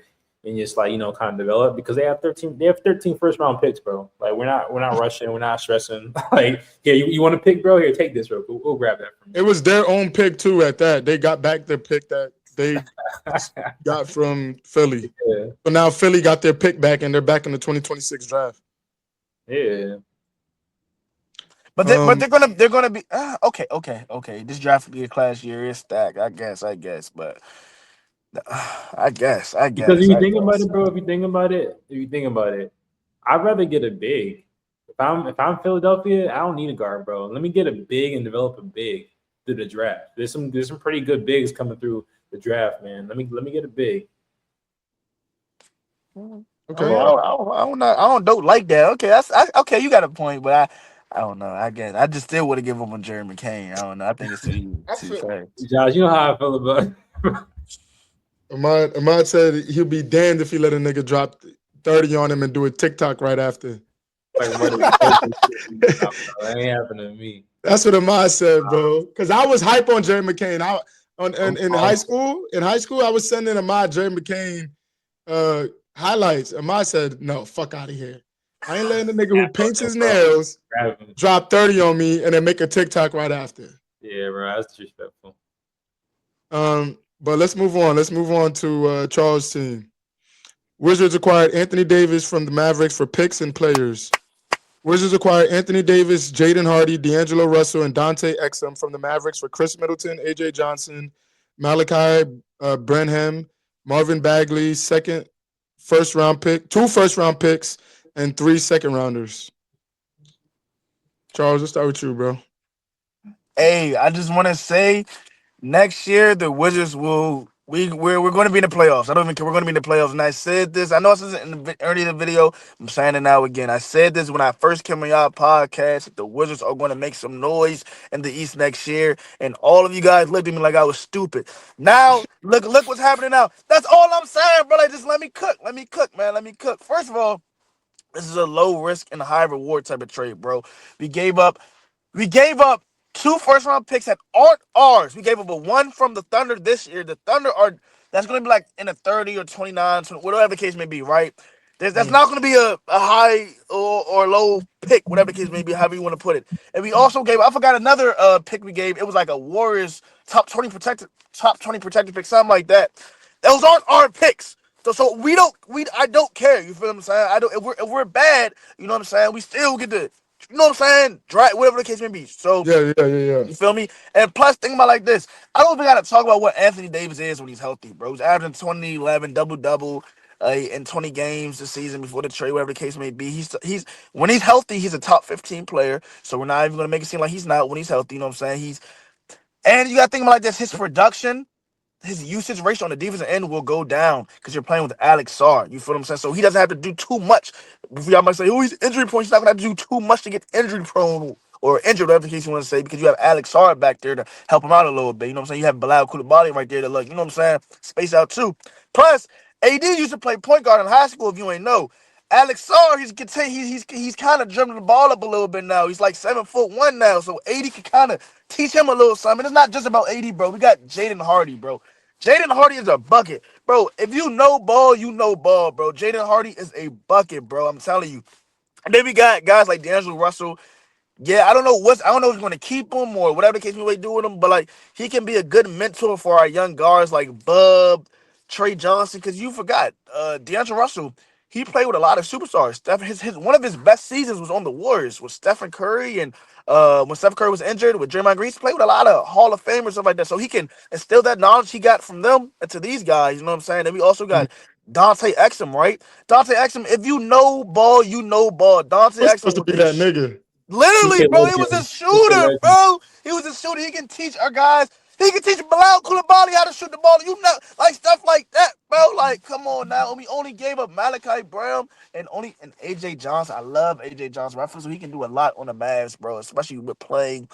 and just like kind of develop because they have 13 first round picks, bro. Like we're not rushing, we're not stressing. Like yeah, you want to pick, bro? Here, take this, bro. We'll grab that from you. It was their own pick too. At that, they got back their pick that they got from Philly. Yeah. So now Philly got their pick back, and they're back in the 2026 draft. Yeah. But they're gonna be okay. This draft will be a class year. It's stacked. I guess. But I guess. Because if you think about it, bro, if you think about it, I'd rather get a big. If I'm Philadelphia, I don't need a guard, bro. Let me get a big and develop a big through the draft. There's some pretty good bigs coming through the draft, man. Let me get a big. Okay. I don't like that. Okay, okay. You got a point, but I don't know. I guess I just still would have given him a Jerry McCain. I don't know. I think it's too fast. Josh, you know how I feel about it. Ahmad said he'll be damned if he let a nigga drop 30 on him and do a TikTok right after. That ain't happening to me. That's what Ahmad said, bro. Because I was hype on Jerry McCain. In high school, I was sending Ahmad Jerry McCain highlights. Ahmad said, "No, fuck out of here. I ain't letting the nigga who paints his nails drop 30 on me and then make a TikTok right after." Yeah, bro, that's disrespectful. But let's move on. Let's move on to Charles' team. Wizards acquired Anthony Davis from the Mavericks for picks and players. Wizards acquired Anthony Davis, Jaden Hardy, D'Angelo Russell, and Dante Exum from the Mavericks for Chris Middleton, AJ Johnson, Malachi Branham, Marvin Bagley, two first-round picks, and 3 second-rounders. Charles, let's start with you, bro. Hey, I just want to say, next year the Wizards will. We're going to be in the playoffs. I don't even care. We're going to be in the playoffs. And I said this. I know I said it in the early in the video. I'm saying it now again. I said this when I first came on y'all podcast. The Wizards are going to make some noise in the East next year. And all of you guys looked at me like I was stupid. Now, look what's happening now. That's all I'm saying, bro. Like, just let me cook. Let me cook, man. Let me cook. First of all, this is a low risk and high reward type of trade, bro. We gave up 2 first-round picks that aren't ours. We gave up a 1 from the Thunder this year. The Thunder that's going to be like in a 30 or 29, whatever the case may be, right? That's not going to be a high or low pick, whatever the case may be, however you want to put it. And we also I forgot another pick we gave. It was like a Warriors top 20 protected pick, something like that. Those aren't our picks. So I don't care. You feel what I'm saying? If we're bad, you know what I'm saying? We still get to, you know what I'm saying? Dry, whatever the case may be. So Yeah. you feel me? And plus, think about it like this. I don't even got to talk about what Anthony Davis is when he's healthy, bro. He's averaging 20-11 double-double in 20 games this season before the trade, whatever the case may be. He's when he's healthy, he's a top 15 player. So we're not even gonna make it seem like he's not when he's healthy. You know what I'm saying? And you got to think about it like this. His production, his usage ratio on the defensive end will go down because you're playing with Alex Sarr. You feel what I'm saying? So he doesn't have to do too much. Y'all might say, oh, he's injury prone. He's not going to have to do too much to get injury prone or injured, whatever the case you want to say, because you have Alex Sarr back there to help him out a little bit. You know what I'm saying? You have Bilal Coulibaly right there to look, you know what I'm saying? Space out too. Plus, AD used to play point guard in high school, if you ain't know. Alex Sarr, he's kind of dribbling the ball up a little bit now. He's like 7'1" now, so AD can kind of teach him a little something. It's not just about AD, bro. We got Jaden Hardy, bro. Jaden Hardy is a bucket, bro. If you know ball, you know ball, bro. Jaden Hardy is a bucket, bro. I'm telling you. And then we got guys like D'Angelo Russell. Yeah, I don't know if he's going to keep him or whatever the case may do with him, but like he can be a good mentor for our young guards like Bub, Trey Johnson. Because you forgot, D'Angelo Russell, he played with a lot of superstars. One of his best seasons was on the Warriors with Stephen Curry, and when Stephen Curry was injured with Draymond Green, he played with a lot of Hall of Famers, stuff like that. So he can instill that knowledge he got from them into these guys. You know what I'm saying? And we also got Dante Exum, right? Dante Exum, if you know ball, you know ball. Dante What's Exum supposed to be that nigga? Literally, bro, he was a shooter, bro. He was a shooter. He can teach our guys. He can teach Bilal Coulibaly how to shoot the ball. You know, like stuff like that, bro. Like, come on now. We only gave up Malachi Brown and AJ Johnson. I love AJ Johnson. I feel so he can do a lot on the Mavs, bro. Especially with playing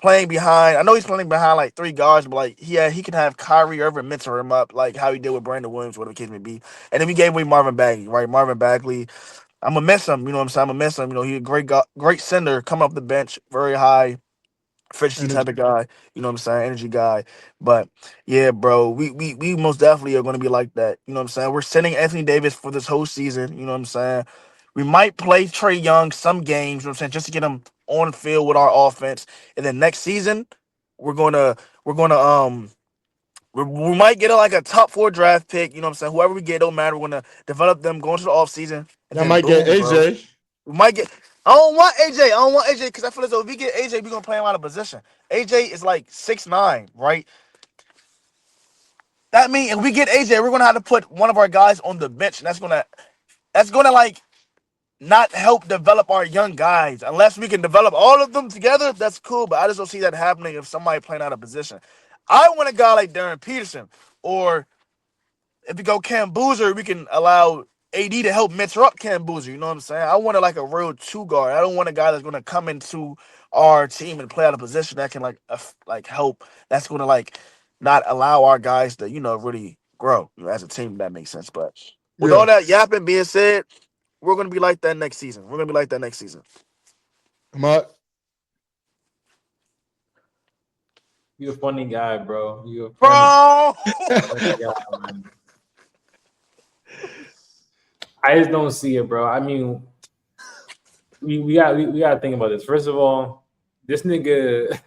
behind. I know he's playing behind like 3 guards, but like he can have Kyrie Irving mentor him up, like how he did with Brandon Williams, whatever the case may be. And then we gave away Marvin Bagley, right? Marvin Bagley. I'm gonna miss him. You know what I'm saying? I'm gonna miss him. You know, he's a great sender, come off the bench, very high efficiency type of guy. You know what I'm saying? Energy guy. But yeah, bro, we most definitely are going to be like that. You know what I'm saying? We're sending Anthony Davis for this whole season. You know what I'm saying? We might play Trae Young some games. You know what I'm saying? Just to get him on the field with our offense. And then next season, we're gonna we might get like a top 4 draft pick. You know what I'm saying? Whoever we get, don't matter. We're gonna develop them going to the offseason. And Y'all then might get boom, bro. AJ. We might get. I don't want AJ because I feel as though if we get AJ, we're gonna play him out of position. AJ is like 6'9", right? That means if we get AJ, we're gonna have to put one of our guys on the bench, and that's gonna like not help develop our young guys. Unless we can develop all of them together, that's cool. But I just don't see that happening if somebody playing out of position. I want a guy like Darren Peterson, or if we go Cam Boozer, we can allow AD to help mentor up Cam Boozer. You know what I'm saying? I want like a real 2 guard. I don't want a guy that's going to come into our team and play out of position that can like help. That's going to like not allow our guys to really grow as a team. If that makes sense. But with all that yapping being said, we're going to be like that next season. Ahmad? You a funny guy, bro. You a Bro. funny guy, man. I just don't see it, bro. I mean, we got to think about this. First of all, this nigga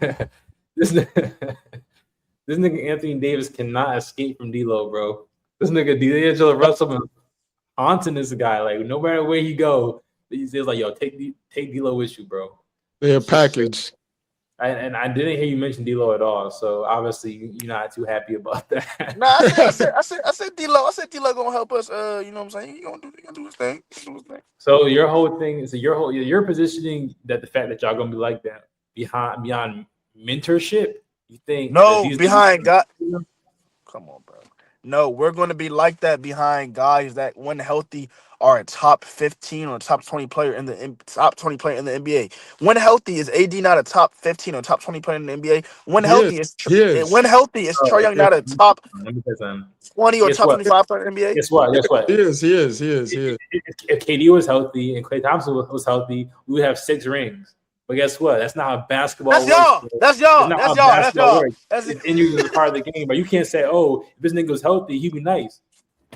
Anthony Davis cannot escape from D'Lo, bro. This nigga D'Angelo Russell been haunting this guy. Like no matter where he go, he says like, "Yo, take D'Lo with you, bro." They're a package. And I didn't hear you mention D'Lo at all, so obviously you're not too happy about that. Nah, I said D'Lo. I said D'Lo gonna help us. You know what I'm saying? He gonna do his thing. So your whole thing is your positioning that the fact that y'all gonna be like that beyond mentorship. You think behind God? Come on, bro. No, we're going to be like that behind guys that, when healthy, are a top 15 or top 20 player in the top 20 player in the NBA. When healthy, is AD not a top 15 or top 20 player in the NBA? When healthy, is Trae Young not a top 20 or top 25 player in the NBA? Guess what? He is. If KD was healthy and Klay Thompson was healthy, we would have 6 rings. But guess what? That's not how basketball works. That's y'all. That's injuries is a part of the game. But you can't say, "Oh, if this nigga was healthy, he'd be nice."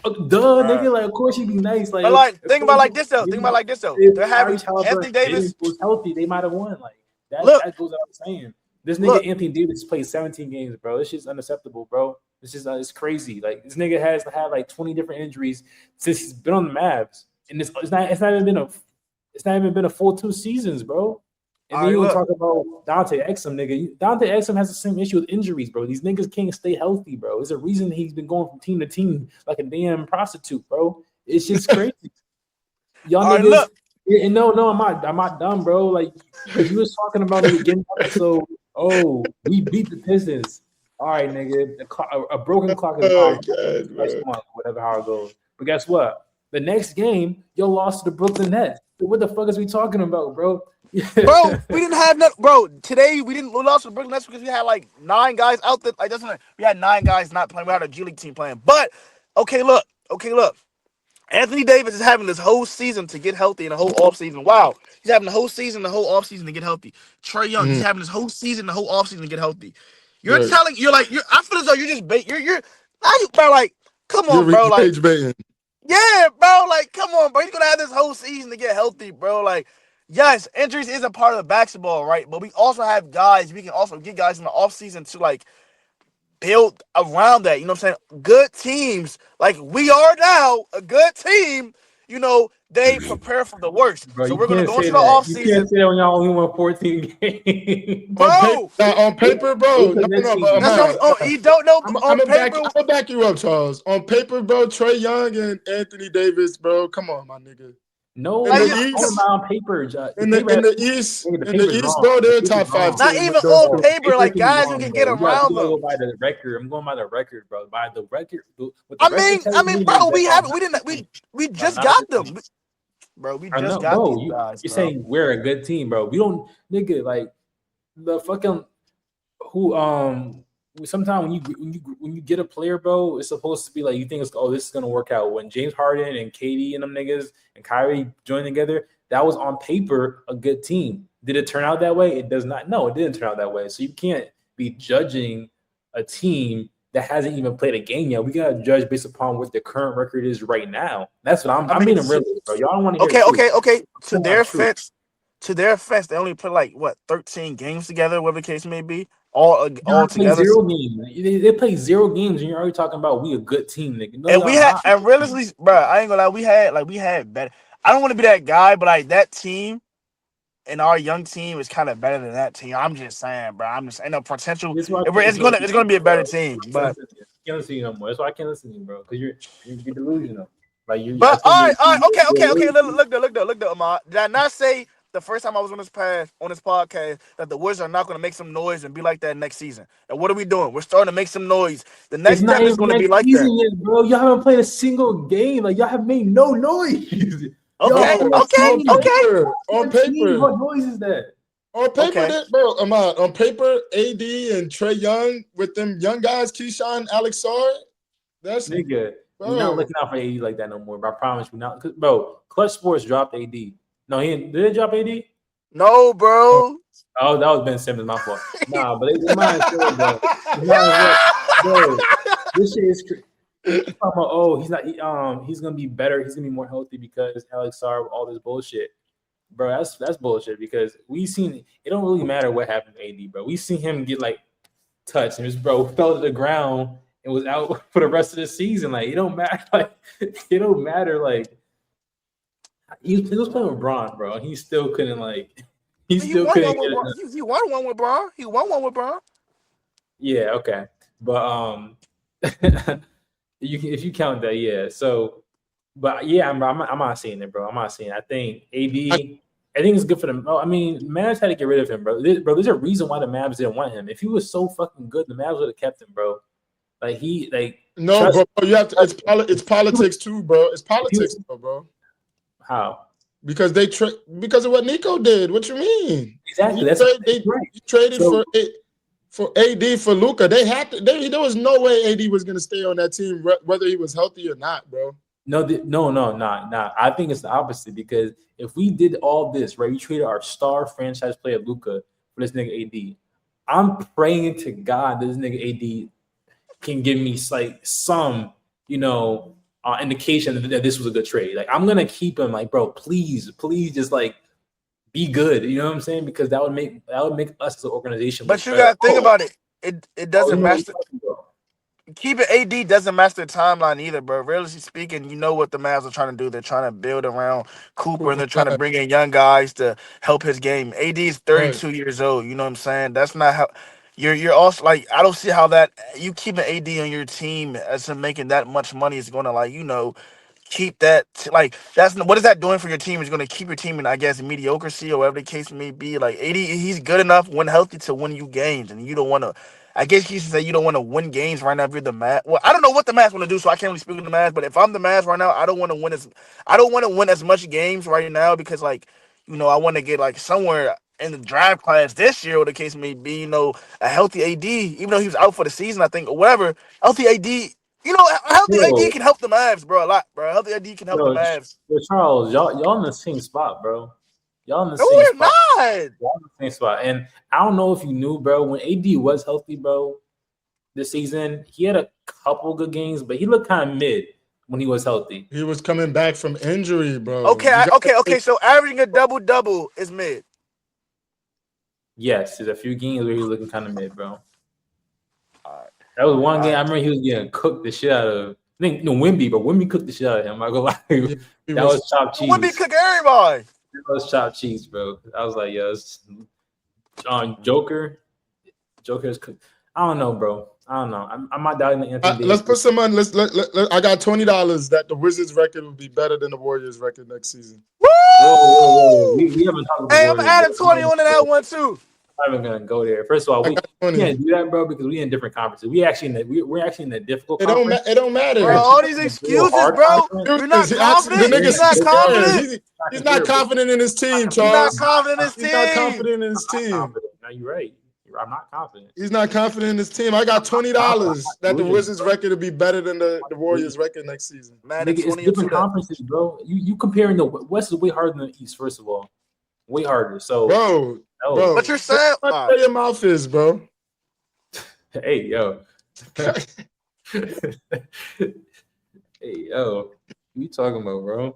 Nigga. Like, of course he'd be nice. Like, think about like this though. They're having Anthony Davis was healthy. They might have won. Like that goes without saying. This nigga Anthony Davis played 17 games, bro. This shit's unacceptable, bro. This is it's crazy. Like this nigga has had like 20 different injuries since he's been on the Mavs, and it's not even been a full 2 seasons, bro. And then you talk about Dante Exum, nigga. Dante Exum has the same issue with injuries, bro. These niggas can't stay healthy, bro. There's a reason he's been going from team to team like a damn prostitute, bro. It's just crazy. Y'all niggas. And no, I'm not dumb, bro. Like, because you was talking about it again. So, we beat the Pistons. All right, nigga. A broken clock is next month, whatever how it goes. But guess what? The next game, you lost to the Brooklyn Nets. So what the fuck is we talking about, bro? Bro, we didn't have bro. Today we lost to the Brooklyn Nets because we had like 9 guys out there. Like we had 9 guys not playing. We had a G League team playing. But okay, look. Anthony Davis is having this whole season to get healthy in the whole offseason. Wow. He's having the whole offseason to get healthy. Trae Young, he's having this whole season, the whole offseason to get healthy. I feel as though you're just bro, like, come on, bro. Like, yeah, bro, like, come on, bro. He's gonna have this whole season to get healthy, bro. Like, yes, injuries is a part of the basketball, right? But we also have guys, we can also get guys in the offseason to like build around that. You know what I'm saying? Good teams, like we are now, a good team, they prepare for the worst. Bro, so we're going to go into the offseason. You can't say that when y'all only won 14 games. Bro! On paper, bro. You don't know on paper. I'm going to back you up, Charles. On paper, bro, Trae Young and Anthony Davis, bro. Come on, my nigga. No, in the East, on paper. In the East, bro, they're top 5. Not even on paper, like guys who can get around them. By the record, I'm going by the record, bro. By the record. I mean, bro, we just got them. Bro, we just got these guys. You're saying we're a good team, bro. We don't, nigga, like the fucking sometimes when you get a player, bro, it's supposed to be like you think this is gonna work out. When James Harden and KD and them niggas and Kyrie joined together, that was on paper a good team. Did it turn out that way? It does not. No, it didn't turn out that way. So you can't be judging a team that hasn't even played a game yet. We gotta judge based upon what the current record is right now. That's what I'm being realistic, bro. Y'all don't want to hear Okay. To their offense, they only play like what 13 games together, whatever the case may be. All together. Zero games. They play 0 games, and you're already talking about we a good team, nigga. No, And and realistically, bro, I ain't gonna lie, we had better. I don't want to be that guy, but like that team and our young team is kind of better than that team. I'm just saying, bro. I'm just saying the potential. It's gonna be a better team, but I can't listen to you no more. That's why I can't listen to you, bro. Because you're delusional. Like you. But all right, okay. Look though, Ahmad. Did I not say the first time I was on this podcast that the Wizards are not going to make some noise and be like that next season? And what are we doing? We're starting to make some noise. The next step is going to be like that, yet, bro. Y'all haven't played a single game. Like y'all have made no noise. Okay. On paper, what noise is that? On paper, bro. Ahmad, on paper, AD and Trae Young with them young guys, Keyshawn, Alex Sarr. That's nigga. We're not looking out for AD like that no more. Bro. I promise you not. Bro, Clutch Sports dropped AD. No, did they drop AD? No, bro. Oh, that was Ben Simmons, my fault. Nah, but they might as well, bro. This shit is crazy. He's gonna be better. He's gonna be more healthy because Alex Sarr, all this bullshit, bro. That's bullshit because we seen it. Don't really matter what happened to AD, bro. We seen him get like touched and his bro fell to the ground and was out for the rest of the season. Like it don't matter. Like it don't matter. Like he was playing with Bron, bro. And he still couldn't like. He won one with Bron. He won one with Bron. Yeah. Okay. But if you count that, yeah. So, but yeah, I'm not seeing it, bro. I'm not seeing it. I think AD. I think it's good for them. I mean, Mavs had to get rid of him, bro. There's a reason why the Mavs didn't want him. If he was so fucking good, the Mavs would have kept him, bro. Like no, bro. You have to. It's politics too, bro. It's politics, bro. How? Because because of what Nico did. What you mean? Exactly. They traded for AD for Luka. They had to. There was no way AD was gonna stay on that team, whether he was healthy or not, bro. No, not. I think it's the opposite because if we did all this, right, we traded our star franchise player Luka for this nigga AD. I'm praying to God this nigga AD can give me like some, indication that this was a good trade. Like I'm gonna keep him, like, bro, please, just like be good. You know what I'm saying? Because that would make us as an organization. But you gotta think about it. It doesn't match. Keeping AD doesn't match their timeline either, bro. Realistically speaking, you know what the Mavs are trying to do. They're trying to build around Cooper, and they're trying to bring in young guys to help his game. AD is 32 years old. You know what I'm saying? That's not how you're also like. I don't see how that you keeping AD on your team as him making that much money is going to keep that that's what is that doing for your team? Is going to keep your team in, I guess, mediocrity or whatever the case may be. Like AD, he's good enough when healthy to win you games, and you don't want to. I guess you should say you don't want to win games right now if you're the Mavs. Well, I don't know what the Mavs want to do, so I can't really speak to the Mavs. But if I'm the Mavs right now, I don't want to win as much games right now because, I want to get somewhere in the draft class this year, or the case may be, a healthy AD, even though he was out for the season, I think, or whatever. Healthy AD, a healthy AD can help the Mavs, bro, a lot, bro. A healthy AD can help the Mavs. Charles, y'all in the same spot, bro. Y'all in the same spot. Y'all in the same spot. And I don't know if you knew, bro, when AD was healthy, bro, this season, he had a couple good games, but he looked kind of mid when he was healthy. He was coming back from injury, bro. Okay. So averaging a double-double is mid. Yes, there's a few games where he was looking kind of mid, bro. All right. That was one game I remember he was getting cooked the shit out of. I think Wemby, but Wemby cooked the shit out of him. I go lie. That was chopped cheese. Wemby cooked everybody. That was chopped cheese, bro. I was like, yo, Joker. Joker's cooked. I don't know, bro. I don't know. I'm not doubting the Anthony. Let's put some money. I got $20 that the Wizards record will be better than the Warriors record next season. Whoa. We haven't talked about. Hey, I'm adding 20 on to that one too. I'm not even gonna go there. First of all, we can't do that, bro, because we're in different conferences. We're actually in the difficult. It don't matter. Bro, all these excuses, bro. You're not confident. He's not confident. He's not confident in his team, Charles. He's not confident in his team. He's not confident in his team. No, you're right. I'm not confident. He's not confident in his team. I got $20 that the Wizards record will be better than the Warriors record next season. Man, it's different conferences, bro. You comparing the West is way harder than the East. First of all, way harder. So, Bro, no. What you're saying? where your mouth is, bro. Hey, yo. Hey, yo. What you talking about, bro?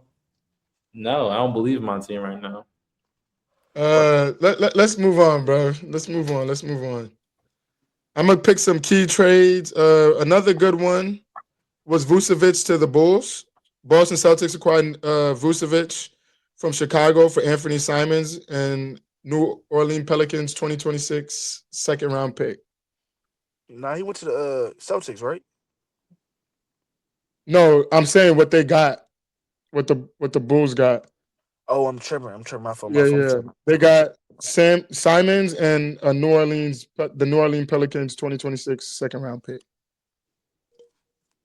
No, I don't believe my team right now. Let's move on, bro. Let's move on. I'm gonna pick some key trades. Another good one was Vucevic to the Bulls. Boston Celtics acquired Vucevic from Chicago for Anthony Simons and New Orleans Pelicans 2026 second round pick. Nah, he went to the Celtics, right? No, I'm saying what they got, what the Bulls got. Oh, I'm tripping. My phone. Yeah. They got Sam Simons and the New Orleans Pelicans 2026 second round pick.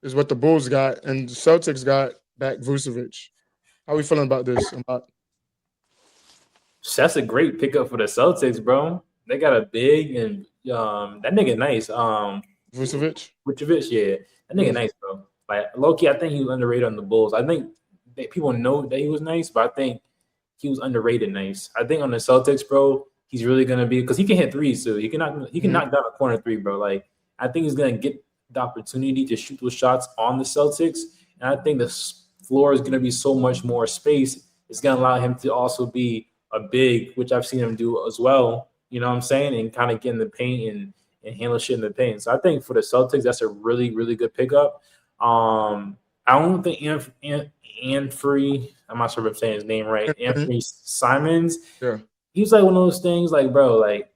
Is what the Bulls got, and the Celtics got back Vucevic. How we feeling about this? That's a great pickup for the Celtics, bro. They got a big and that nigga nice. Vucevic? Yeah. That nigga nice, bro. Like low-key, I think he was underrated on the Bulls. I think that people know that he was nice, but I think he was underrated nice. I think on the Celtics, bro, he's really gonna be because he can hit threes too. He can knock down a corner three, bro. Like I think he's gonna get the opportunity to shoot those shots on the Celtics, and I think the floor is gonna be so much more space. It's gonna allow him to also be a big, which I've seen him do as well. You know what I'm saying, and kind of get in the paint and handle shit in the paint. So I think for the Celtics, that's a really, really good pickup. I don't think Anthony, I'm not sure if I'm saying his name right, Anthony Simons. Yeah. He was like one of those things like, bro, like,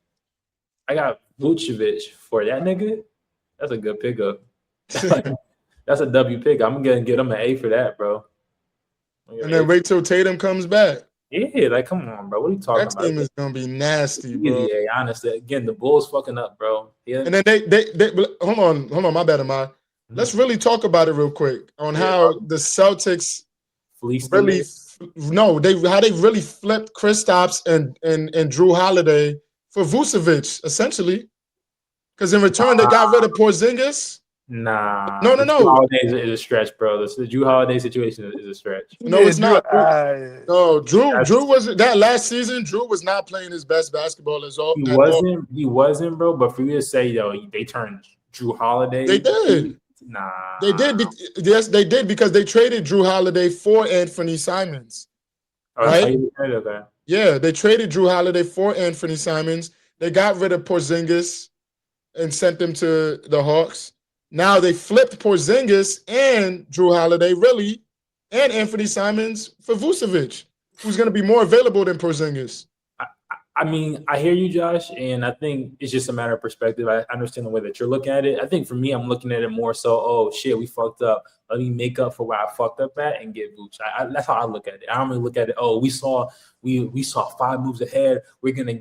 I got Vucevic for that nigga. That's a good pickup. That's a W pick. I'm going to get him an A for that, bro. And then wait till Tatum comes back. Yeah, like, come on, bro. What are you talking about? That team is going to be nasty, bro. Yeah, honestly. Again, the Bulls fucking up, bro. Yeah. And then they hold on, my bad, Amar. Let's really talk about it real quick on how the Celtics really flipped Kristaps and Drew Holiday for Vucevic, essentially. Because in return, they got rid of Porzingis. Nah. No. Drew Holiday is a stretch, bro. The Drew Holiday situation is a stretch. No, it's not. No, Drew was that last season. Drew was not playing his best basketball as all. He wasn't, bro. But for you to say, they turned Drew Holiday. They did. Nah. They did. Yes, they did because they traded Drew Holiday for Anthony Simons. Right? Yeah, they traded Drew Holiday for Anthony Simons. They got rid of Porzingis and sent them to the Hawks. Now they flipped Porzingis and Drew Holiday, really, and Anthony Simons for Vucevic, who's going to be more available than Porzingis. I mean, I hear you, Josh, and I think it's just a matter of perspective. I understand the way that you're looking at it. I think for me, I'm looking at it more so, oh, shit, we fucked up. Let me make up for where I fucked up at and get Vooch. That's how I look at it. I don't really look at it, oh, we saw 5 moves ahead. We're gonna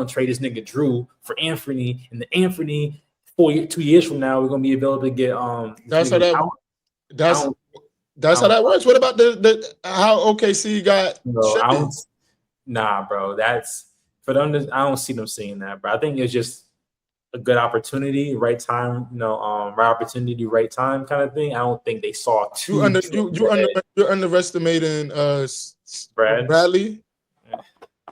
trade this nigga Drew for Anthony, and the Anthony 2 years from now, we're gonna be able to get That's how that works. What about the how OKC got Nah, bro. That's for them. I don't see them seeing that, bro. I think it's just a good opportunity, right time, right opportunity, right time kind of thing. I don't think they saw two. You're underestimating Bradley. Yeah.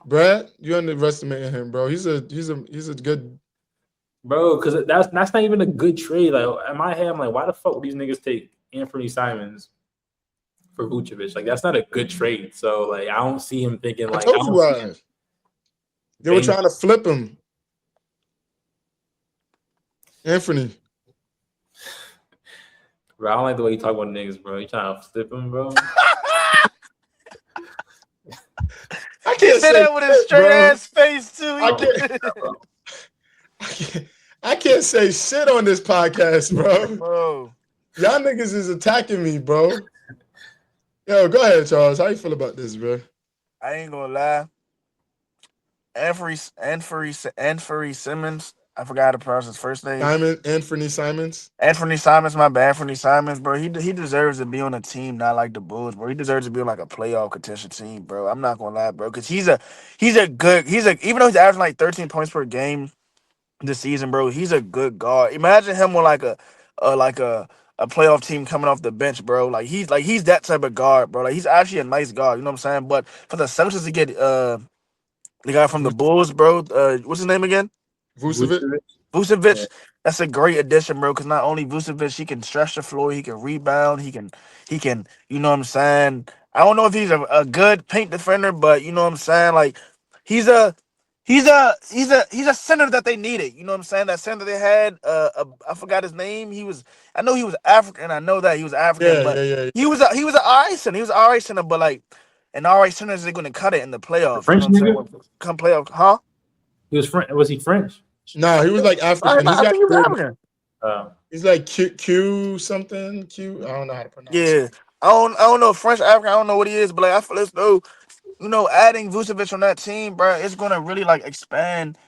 Brad, you're underestimating him, bro. He's a good bro. Because that's not even a good trade. Like in my head, I'm like, why the fuck would these niggas take Anthony Simons for Vucevic? Like that's not a good trade. So like I don't see him thinking like they were trying to flip him. Anthony. Bro, I don't like the way you talk about niggas, bro. You trying to flip him, bro? I can't say that with his straight ass face too. I can't say shit on this podcast, bro. Y'all niggas is attacking me, bro. Yo, go ahead, Charles. How you feel about this, bro? I ain't gonna lie. Anthony Simmons. I forgot how to pronounce his first name. Anthony Simons. Anthony Simons, my bad. Anthony Simons, bro. He deserves to be on a team not like the Bulls, bro. He deserves to be on like a playoff contention team, bro. I'm not gonna lie, bro, because even though he's averaging like 13 points per game this season, bro, he's a good guard. Imagine him on like a playoff team coming off the bench, bro. Like he's that type of guard, bro. Like he's actually a nice guard, you know what I'm saying? But for the Celtics to get The guy from the Bulls, bro. What's his name again? Vucevic. Vucevic. That's a great addition, bro. Because not only Vucevic, he can stretch the floor, he can rebound, he can. You know what I'm saying? I don't know if he's a good paint defender, but you know what I'm saying. Like he's a he's a center that they needed. You know what I'm saying? That center they had. I forgot his name. I know he was African. I know that he was African, but Yeah. he was an RI center. He was an RI center, but like an RI center is going to cut it in the The playoffs. You French know what I'm saying? nigga. Come playoff, huh? He was French. Was he French? No, he was like African. He's I got think he was weird. African. He's like Q something. Q. I don't know how to pronounce Yeah, it. I don't know French African. I don't know what he is, but like I feel as though adding Vucevic on that team, bro, it's gonna really like expand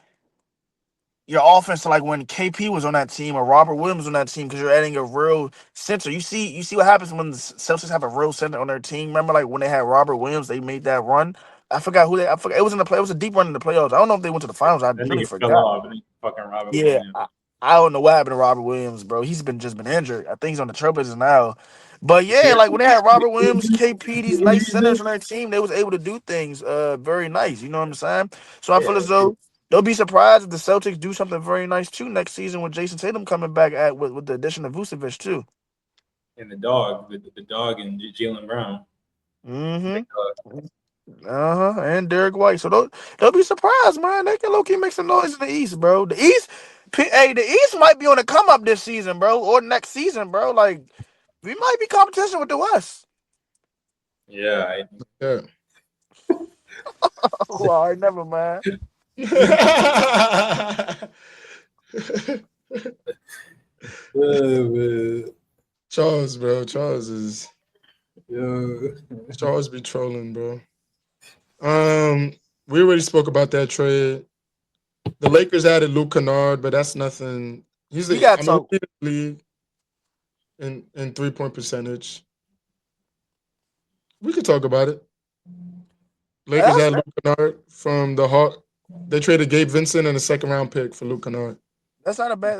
your offense to like when KP was on that team or Robert Williams on that team because you're adding a real center. You see what happens when the Celtics have a real center on their team. Remember, like when they had Robert Williams, they made that run. I forgot who they. I forgot it was in the play. It was a deep run in the playoffs. I don't know if they went to the finals. I That really nigga fell forgot. off. And he fucking Robert Yeah, Williams. I don't know what happened to Robert Williams, bro. He's just been injured. I think he's on the Trailblazers now. But yeah, Yeah. like when they had Robert Williams, KP, these nice centers on their team, they was able to do things very nice. You know what I'm saying? So I feel as though they'll be surprised if the Celtics do something very nice too next season with Jason Tatum coming back with the addition of Vucevic too. And the dog, the dog and Jalen Brown. Mm-hmm. And Derek White. So they'll be surprised, man. They can low key make some noise in the East, bro. The East might be on the come up this season, bro, or next season, bro. Like we might be competition with the West. Yeah. Yeah. Oh, all right, never mind. Charles, bro. Charles be trolling, bro. We already spoke about that trade. The Lakers added Luke Kennard, but that's nothing. He's We a got I mean, talk. he's in the league in 3-point percentage. We could talk about it. Lakers had Luke Kennard from the Hawks. They traded Gabe Vincent and a second round pick for Luke Kennard. That's not a bad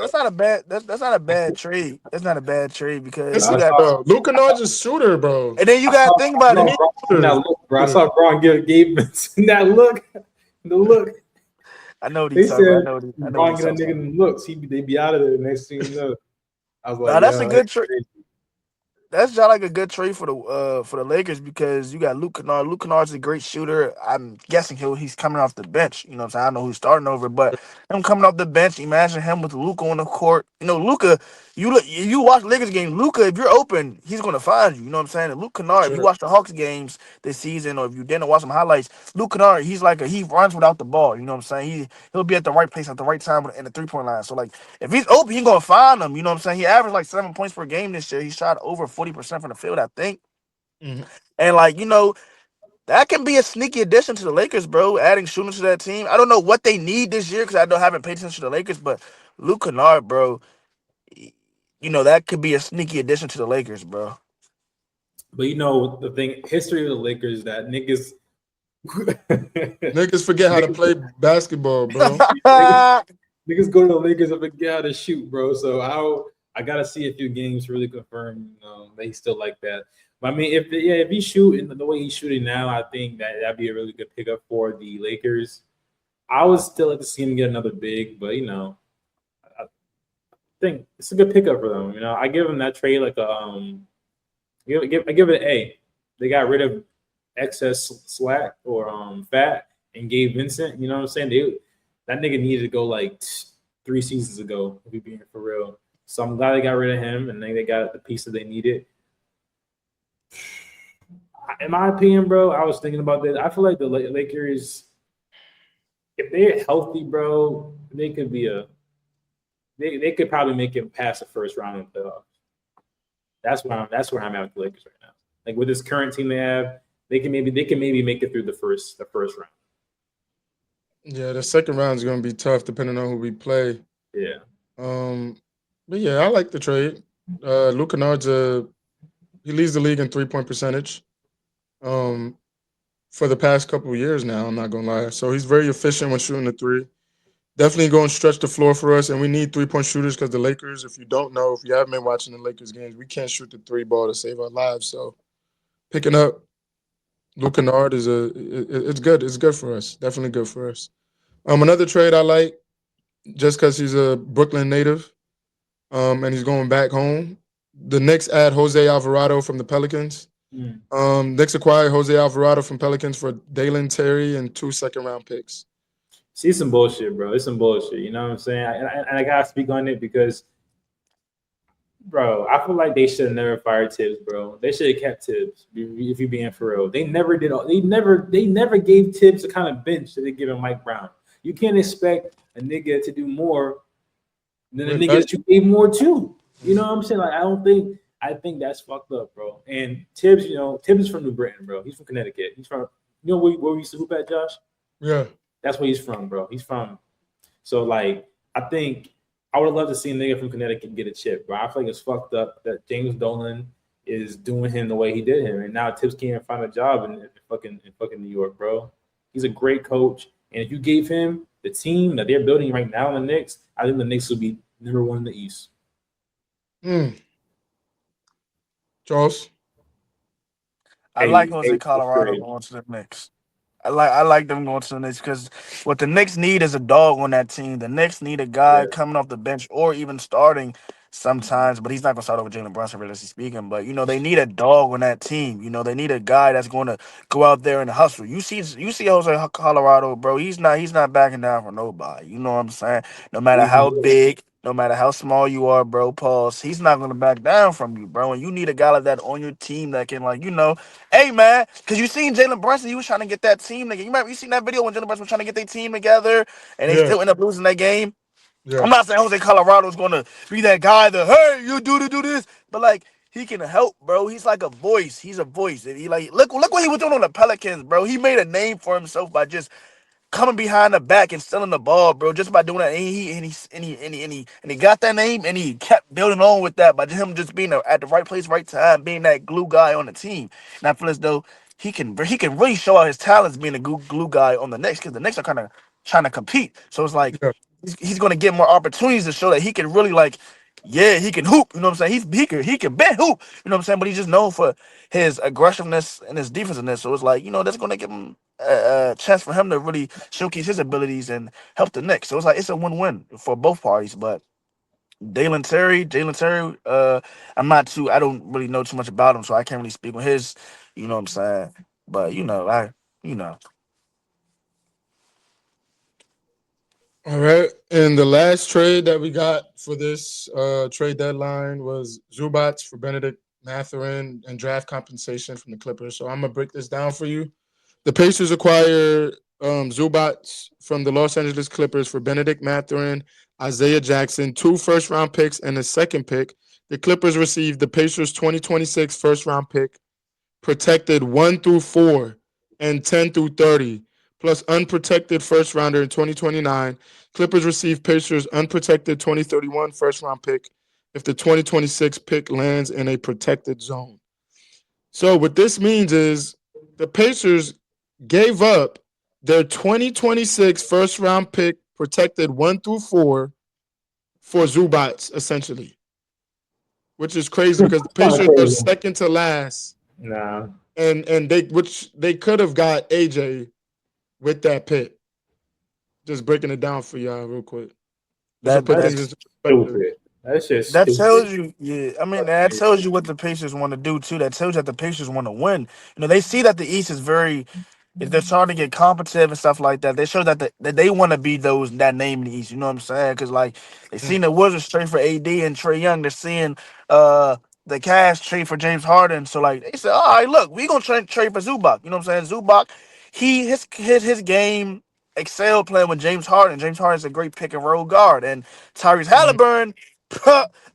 trade. That's not a bad trade because Listen, you got bro. Luke Kennard's a shooter, bro. and then you got to think about it. That look, bro. I saw Braun give Vincent that look. The look. I know what They he's talking said about. I know Braun what get a he's nigga talking them looks. They be out of there. Next thing you know, I was like, about. That's a good trade. That's just like a good trade for the Lakers because you got Luke Kennard. Luke Kennard's a great shooter. I'm guessing he's coming off the bench. You know what I'm saying? I don't know who's starting over, but him coming off the bench, imagine him with Luka on the court. You know, Luka, you watch Lakers game, Luka, if you're open, he's gonna find you. You know what I'm saying? And Luke Kennard, if you watch the Hawks games this season, or if you didn't watch some highlights, Luke Kennard, he runs without the ball. You know what I'm saying? He'll be at the right place at the right time in the 3-point line. So like if he's open, he's gonna find them. You know what I'm saying? He averaged like 7 points per game this year. He shot over 40% from the field, I think. Mm-hmm. And like, that can be a sneaky addition to the Lakers, bro. Adding shooters to that team. I don't know what they need this year because haven't paid attention to the Lakers, but Luke Kennard, bro, that could be a sneaky addition to the Lakers, bro. But the thing, history of the Lakers, that niggas forget how to play basketball, bro. niggas go to the Lakers and forget how to shoot, bro. So I gotta see a few games to really confirm that he's still like that. But I mean, if he's shooting the way he's shooting now, I think that'd be a really good pickup for the Lakers. I would still like to see him get another big, but I think it's a good pickup for them. I give him that trade like I give it an A. They got rid of excess swag or fat and gave Vincent. You know what I'm saying? That nigga needed to go like 3 seasons ago, if we being for real. So I'm glad they got rid of him and then they got the piece that they needed. In my opinion, bro, I was thinking about this. I feel like the Lakers, if they're healthy, bro, they could be they could probably make it past the first round of the playoffs. That's where I'm at with the Lakers right now. Like with this current team they have, they can maybe make it through the first round. Yeah, the second round is gonna be tough depending on who we play. Yeah. But yeah, I like the trade. Luke Kennard's he leads the league in 3-point percentage. For the past couple of years now, I'm not gonna lie. So he's very efficient when shooting the three. Definitely going to stretch the floor for us, and we need 3-point shooters because the Lakers, if you haven't been watching the Lakers games, we can't shoot the 3 ball to save our lives. So picking up Luke Kennard is it's good. It's good for us. Definitely good for us. Another trade I like just because he's a Brooklyn native, and he's going back home. The Knicks add Jose Alvarado from the Pelicans. Mm. Knicks acquired Jose Alvarado from Pelicans for Dalen Terry and 2 second-round picks. See some bullshit, bro. It's some bullshit. You know what I'm saying? And I gotta speak on it because, bro, I feel like they should have never fired Tibbs, bro. They should have kept Tibbs. If you're being for real, they never did. They never gave Tibbs the kind of bench that they give him Mike Brown. You can't expect a nigga to do more than a nigga that you gave more to. You know what I'm saying? Like I think that's fucked up, bro. And Tibbs, Tibbs is from New Britain, bro. He's from Connecticut. He's from where we used to hoop at, Josh? Yeah. That's where he's from, bro. He's from. So, like, I think I would love to see a nigga from Connecticut get a chip, bro. I feel like it's fucked up that James Dolan is doing him the way he did him, and now Tibbs can't find a job in fucking New York, bro. He's a great coach, and if you gave him the team that they're building right now in the Knicks, I think the Knicks will be number one in the East. Charles? I like Jose Colorado going to the Knicks. I like them going to the Knicks because what the Knicks need is a dog on that team. The Knicks need a guy coming off the bench or even starting sometimes, but he's not going to start over Jalen Brunson, realistically speaking. But, they need a dog on that team. They need a guy that's going to go out there and hustle. You see Jose Colorado, bro. He's not backing down for nobody. You know what I'm saying? No matter how big, no matter how small you are, bro, pause. He's not going to back down from you, bro. And you need a guy like that on your team that can, hey, man, because you seen Jalen Brunson, he was trying to get that team together. You seen that video when Jalen Brunson was trying to get their team together and they still end up losing that game? Yeah. I'm not saying Jose Colorado is going to be that guy that, hey, you do this. But, he can help, bro. He's like a voice. He's a voice. And he look what he was doing on the Pelicans, bro. He made a name for himself by just coming behind the back and stealing the ball, bro, just by doing that. And he got that name and he kept building on with that by him just being at the right place, right time, being that glue guy on the team. And I feel as though he can really show out his talents being a glue guy on the Knicks because the Knicks are kind of trying to compete. So it's like he's going to get more opportunities to show that he can really he can hoop. You know what I'm saying? He can bet hoop. You know what I'm saying? But he's just known for his aggressiveness and his defensiveness. So it's like, that's going to give him a chance for him to really showcase his abilities and help the Knicks. So it's like it's a win-win for both parties. But Dalen Terry, I don't really know too much about him, so I can't really speak on his, you know what I'm saying? But All right. And the last trade that we got for this trade deadline was Zubats for Benedict Mathurin and draft compensation from the Clippers. So I'm going to break this down for you. The Pacers acquire Zubats from the Los Angeles Clippers for Benedict Mathurin, Isaiah Jackson, 2 first-round picks, and a second pick. The Clippers received the Pacers' 2026 first-round pick, protected 1 through 4 and 10 through 30, plus unprotected first-rounder in 2029. Clippers received Pacers' unprotected 2031 first-round pick if the 2026 pick lands in a protected zone. So what this means is the Pacers gave up their 2026 first-round pick, protected 1 through 4, for Zubats, essentially, which is crazy because the Pacers are second to last. Nah. And they could have got AJ with that pick. Just breaking it down for y'all real quick. That's stupid. That tells you, that tells you what the Pacers want to do too. That tells you that the Pacers want to win. They see that the East is if they're starting to get competitive and stuff like that, they show that that they want to be that name in the East. You know what I'm saying? Because they seen the Wizards trade for AD and Trae Young. They're seeing the Cavs trade for James Harden. So they said, all right, look, we gonna trade for Zubac. You know what I'm saying? Zubac, his game excelled playing with James Harden. James Harden's a great pick and roll guard, and Tyrese Halliburton,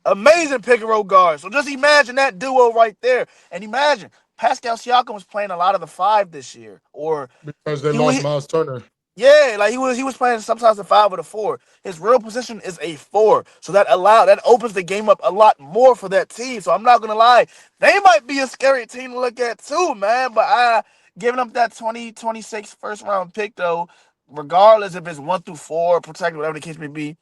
amazing pick and roll guard. So just imagine that duo right there, and imagine Pascal Siakam was playing a lot of the 5 this year, or because they lost Miles Turner. Yeah, he was playing sometimes the 5 or the 4. His real position is a 4, so that opens the game up a lot more for that team. So I'm not gonna lie, they might be a scary team to look at too, man. But giving up that 2026 first round pick though, regardless if it's 1 through 4, protected, whatever the case may be,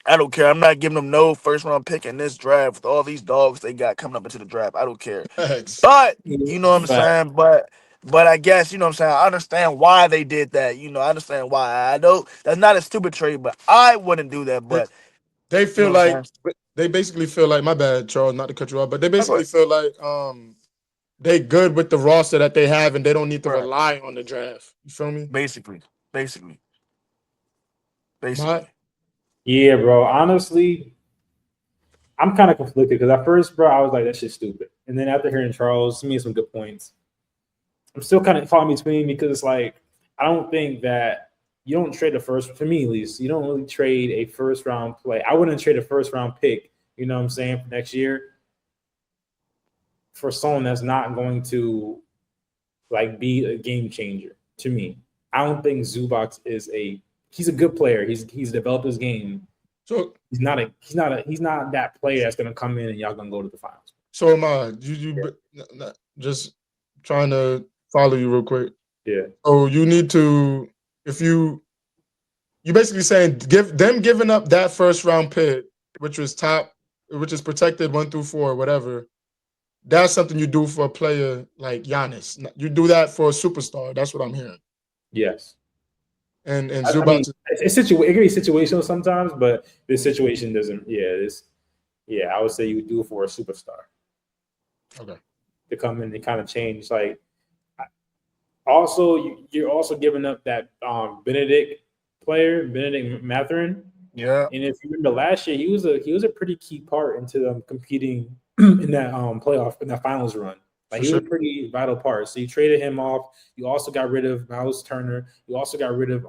I don't care. I'm not giving them no first round pick in this draft with all these dogs they got coming up into the draft. I don't care. Thanks. But you know what I'm saying. But But I guess, you know what I'm saying, I understand why they did that. I understand why. I know that's not a stupid trade, but I wouldn't do that. But They you feel know what I'm like saying? they basically feel like, my bad, Charles, not to cut you off, but they That's basically what, feel like they good with the roster that they have and they don't need to right. rely on the draft. You feel me? Basically. Basically. My, Yeah, bro. Honestly, I'm kind of conflicted because at first, bro, I was like, that shit's stupid. And then after hearing Charles, he made some good points. I'm still kind of caught between because it's like, I don't think that you don't trade the first, for me at least, you don't really trade a first round play. I wouldn't trade a first round pick, you know what I'm saying, for next year for someone that's not going to like be a game changer to me. I don't think Zubac he's a good player. He's developed his game. so He's not that player that's gonna come in and y'all gonna go to the finals. so am I. Just trying to follow you real quick. Yeah. Oh, you need to, if you basically saying giving up that first round pick, which is protected 1 through 4, whatever. That's something you do for a player like Giannis. You do that for a superstar. That's what I'm hearing. Yes. And I Zubac, mean, it can be situational sometimes, but this situation doesn't. Yeah, I would say you would do it for a superstar. Okay. To come in and kind of change. Like, also, you're also giving up that Benedict Mathurin. Yeah. And if you remember last year, he was a pretty key part into them competing in that playoff, in that finals run. Like, he was a pretty vital part. So you traded him off. You also got rid of Miles Turner. You also got rid of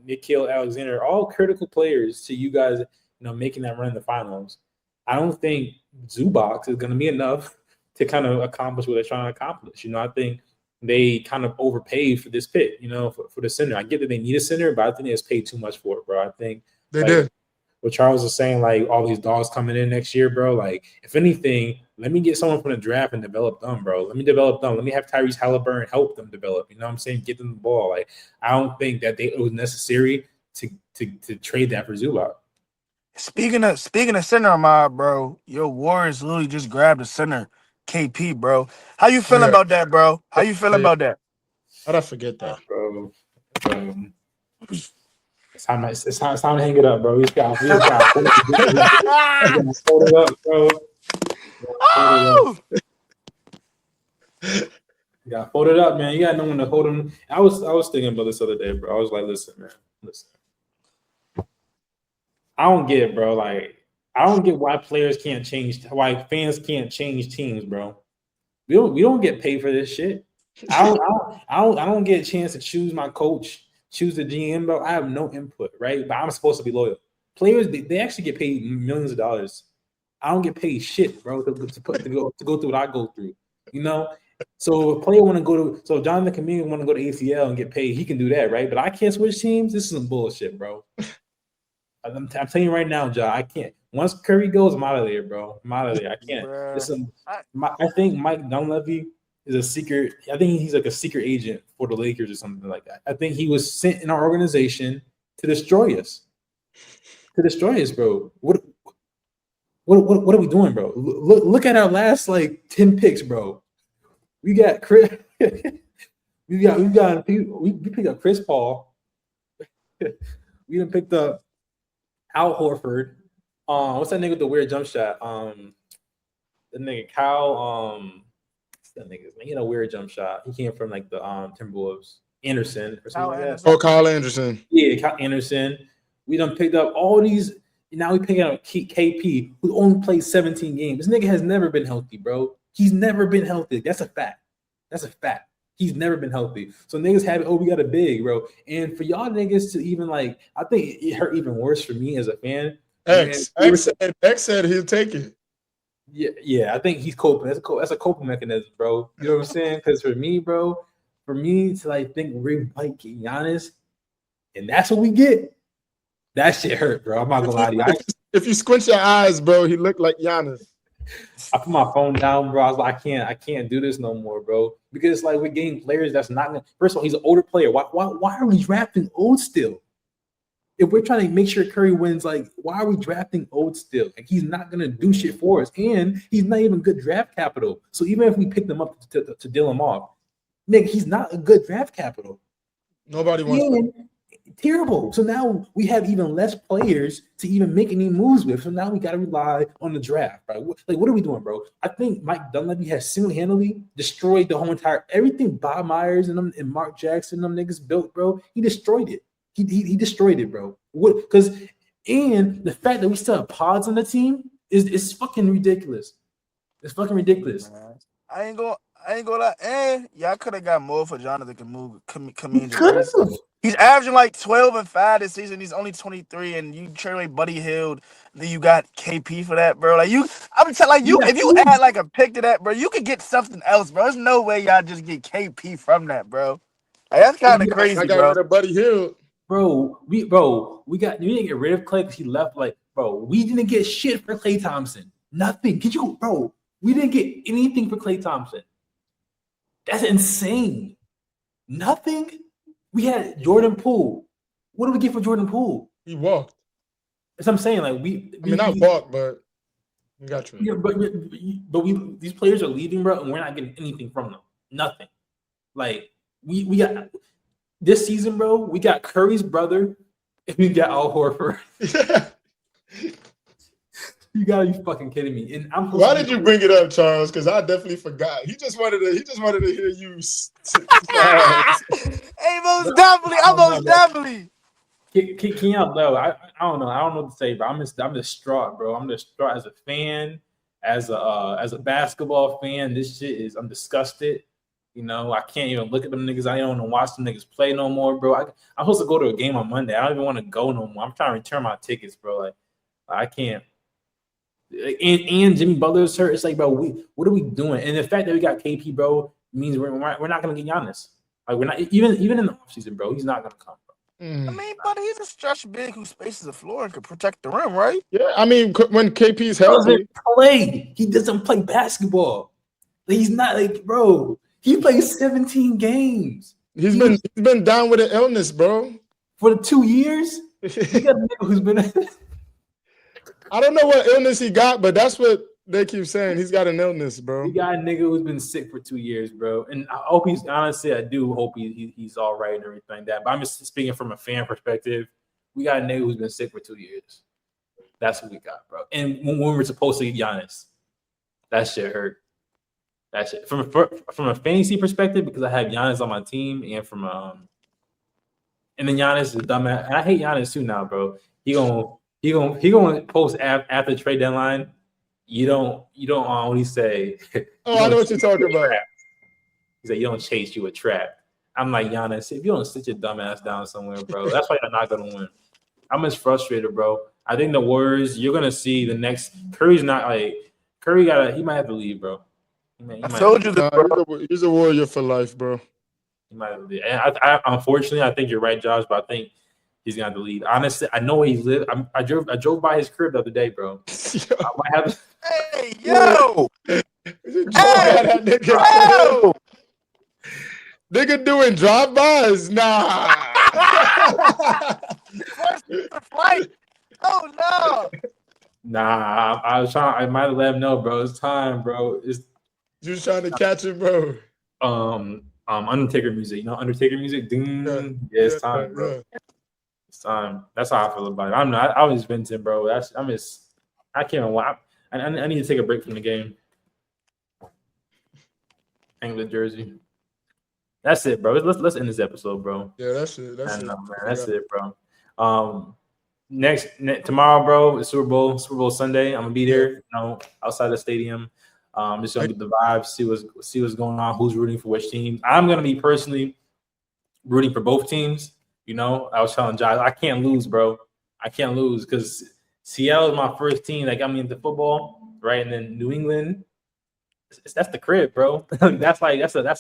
Nickeil Alexander. All critical players to you guys, making that run in the finals. I don't think Zubac is going to be enough to kind of accomplish what they're trying to accomplish. I think they kind of overpaid for this pick, for the center. I get that they need a center, but I think they just paid too much for it, bro. I think they did. What Charles was saying, like all these dogs coming in next year, bro. Like, if anything, let me get someone from the draft and develop them, bro. Let me develop them. Let me have Tyrese Halliburton help them develop. You know what I'm saying? Get them the ball. Like, I don't think that it was necessary to trade that for Zubac. Speaking of center, bro, your Warriors literally just grabbed a center, KP, bro. How you feeling about that, bro? How you feeling about that? How'd I forget that, bro? It's time to hang it up, bro. He's got fold it up, bro. Oh! You got fold it up, man. You got no one to hold him. I was thinking about this other day, bro. I was like, listen, man, listen. I don't get it, bro. Like, I don't get why players can't change, why fans can't change teams, bro. We don't get paid for this shit. I don't get a chance to choose my coach, choose the GM, bro. I have no input, right? But I'm supposed to be loyal. Players, they actually get paid millions of dollars. I don't get paid shit, bro, to go through what I go through. So if a player want to so Jonathan Kuminga want to go to ACL and get paid, he can do that, right? But I can't switch teams. This is some bullshit, bro. I'm telling you right now, John, I can't. Once Curry goes, I'm out of there, bro. I'm out of there. I can't. Listen, I think Mike Dunleavy is a secret. I think he's like a secret agent for the Lakers or something like that. I think he was sent in our organization to destroy us. Bro. What are we doing, bro? Look at our last 10 picks, bro. We got Chris. we picked up Chris Paul. We done picked up Al Horford. What's that nigga with the weird jump shot? The nigga Kyle. What's that nigga's name? He had a weird jump shot. He came from the Timberwolves. Anderson or something like that. Oh, Kyle Anderson. Yeah, Kyle Anderson. We done picked up all these. Now we picking up KP, who only played 17 games. This nigga has never been healthy, bro. He's never been healthy. That's a fact. He's never been healthy. So niggas have it. Oh, we got a big, bro. And for y'all niggas to even I think it hurt even worse for me as a fan. X said he'll take it. Yeah. I think he's coping. That's a coping mechanism, bro. You know what I'm saying? Because for me to think we're liking Giannis, and that's what we get. That shit hurt, bro. I'm not gonna lie to you. If you squint your eyes, bro, he looked like Giannis. I put my phone down, bro. I was like, I can't do this no more, bro. Because we're getting players that's not gonna. First of all, he's an older player. Why are we drafting old still? If we're trying to make sure Curry wins, why are we drafting old still? He's not gonna do shit for us, and he's not even good draft capital. So even if we pick them up to deal him off, Nick, he's not a good draft capital. Nobody wants And terrible. So now we have even less players to even make any moves with. So now we got to rely on the draft, right? Like, what are we doing, bro? I think Mike Dunleavy has single-handedly destroyed the whole entire everything Bob Myers and them and Mark Jackson, them niggas built, bro. He destroyed it. He destroyed it, bro. And the fact that we still have pods on the team is fucking ridiculous. It's fucking ridiculous. I ain't gonna lie. Y'all could have got more for Jonathan Kaminga. He's averaging like 12 and 5 this season. He's only 23, and you trade away Buddy Hield. Then you got KP for that, bro. Like if you add like a pick to that, bro, you could get something else, bro. There's no way y'all just get KP from that, bro. Like, that's kind of crazy, I got bro. rid of Buddy Hield. We didn't get rid of Klay because he left. Like, bro, we didn't get shit for Klay Thompson. Nothing. We didn't get anything for Klay Thompson. That's insane. Nothing. We had Jordan Poole. What do we get for Jordan Poole? He walked. That's what I'm saying. Like not walked, but we got you. Yeah, but these players are leaving, bro, and we're not getting anything from them. Nothing. Like we got this season, bro. We got Curry's brother, and we got Al Horford. You gotta be fucking kidding me! And why did you bring it up, Charles? Because I definitely forgot. He just wanted to hear you. Hey, most definitely. Can y'all know? I don't know. I don't know what to say, bro. I'm distraught, bro. I'm distraught as a fan, as a basketball fan. This shit is. I'm disgusted. You know, I can't even look at them niggas. I don't want to watch them niggas play no more, bro. I'm supposed to go to a game on Monday. I don't even want to go no more. I'm trying to return my tickets, bro. Like, I can't. And Jimmy Butler's hurt. It's like, bro, what are we doing? And the fact that we got KP, bro, means we're not gonna get Giannis. Like, we're not even in the offseason, bro. He's not gonna come, bro. I mean, but he's a stretch big who spaces the floor and can protect the rim, right? Yeah, I mean, when KP's healthy, he doesn't play basketball. Like, he's not like, bro. He plays 17 games. He's been down with an illness, bro. For the 2 years, we got a nigga who's been. I don't know what illness he got, but that's what they keep saying. He's got an illness, bro. We got a nigga who's been sick for 2 years, bro. And I hope I do hope he's all right and everything like that. But I'm just speaking from a fan perspective. We got a nigga who's been sick for 2 years. That's what we got, bro. And when we're supposed to get Giannis, that shit hurt. That shit from a fantasy perspective, because I have Giannis on my team, and and then Giannis is a dumbass. And I hate Giannis too now, bro. He gonna post after the trade deadline. You don't what he say? Oh, I know what you're talking about. He said you don't chase, you a trap. I'm like, Giannis, if you don't sit your dumb ass down somewhere, bro, that's why you're not gonna win. I'm just frustrated, bro. I think the Warriors, you're gonna see the next Curry's not like Curry he might have to leave, bro. I told you that, bro. He's a Warrior for life, bro. He might have to leave. And I unfortunately, I think you're right, Josh, but I think he's gonna have to leave. Honestly, I know where he lives. I drove by his crib the other day, bro. I might have to. Hey, yo! Nigga doing drive-bys? Nah. Oh no! Nah, I was trying. I might have let him know, bro. It's time, bro. You was trying to catch it, bro. Undertaker music. You know, Undertaker music. Ding. Yeah, it's time, bro. It's time. That's how I feel about it. I was venting, bro. I can't even watch. I need to take a break from the game. England jersey. That's it, bro. Let's end this episode, bro. Yeah, that's it. Man. That's it, bro. Tomorrow, bro, it's Super Bowl Sunday. I'm gonna be there, you know, outside the stadium. Just gonna get the vibes, see what's going on, who's rooting for which team. I'm gonna be personally rooting for both teams. You know, I was telling Josh, I can't lose, bro. I can't lose because Seattle is my first team that got me into football, right? And then New England, that's the crib, bro. that's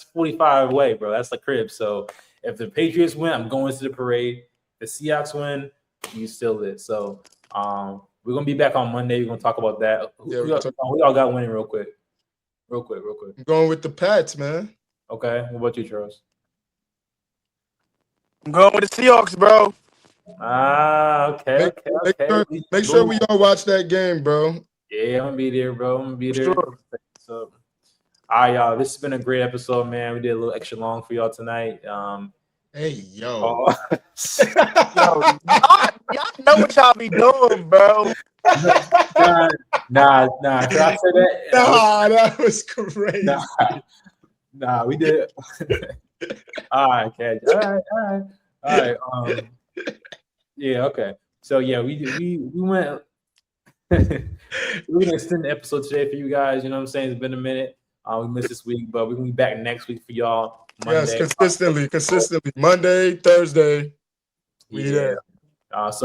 45 away, bro. That's the crib. So if the Patriots win, I'm going to the parade. If the Seahawks win, you still it. So we're gonna be back on Monday. We're gonna talk about that. Yeah, we all got winning real quick. I'm going with the Pats, man. Okay. What about you, Charles? I'm going with the Seahawks, bro. Okay. Make sure we all watch that game, bro. Yeah, I'm gonna be there, bro. I'm gonna be there. Sure. So, All right, y'all. This has been a great episode, man. We did a little extra long for y'all tonight. Hey, yo. Oh. Yo, y'all know what y'all be doing, bro. Nah. Can I say that? Nah, that was crazy. Nah, we did. All right, Cat. All right. Yeah, okay. So yeah, we went. We're gonna extend the episode today for you guys. You know what I'm saying? It's been a minute. We missed this week, but we're gonna be back next week for y'all. Monday. Yes, consistently. Monday, Thursday. We Yeah. there. But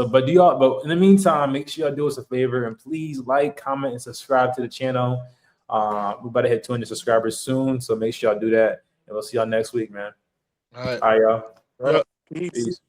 in the meantime, make sure y'all do us a favor and please like, comment, and subscribe to the channel. We're about to hit 200 subscribers soon, so make sure y'all do that. And we'll see y'all next week, man. All right. All right, y'all. Yep. Peace. Peace.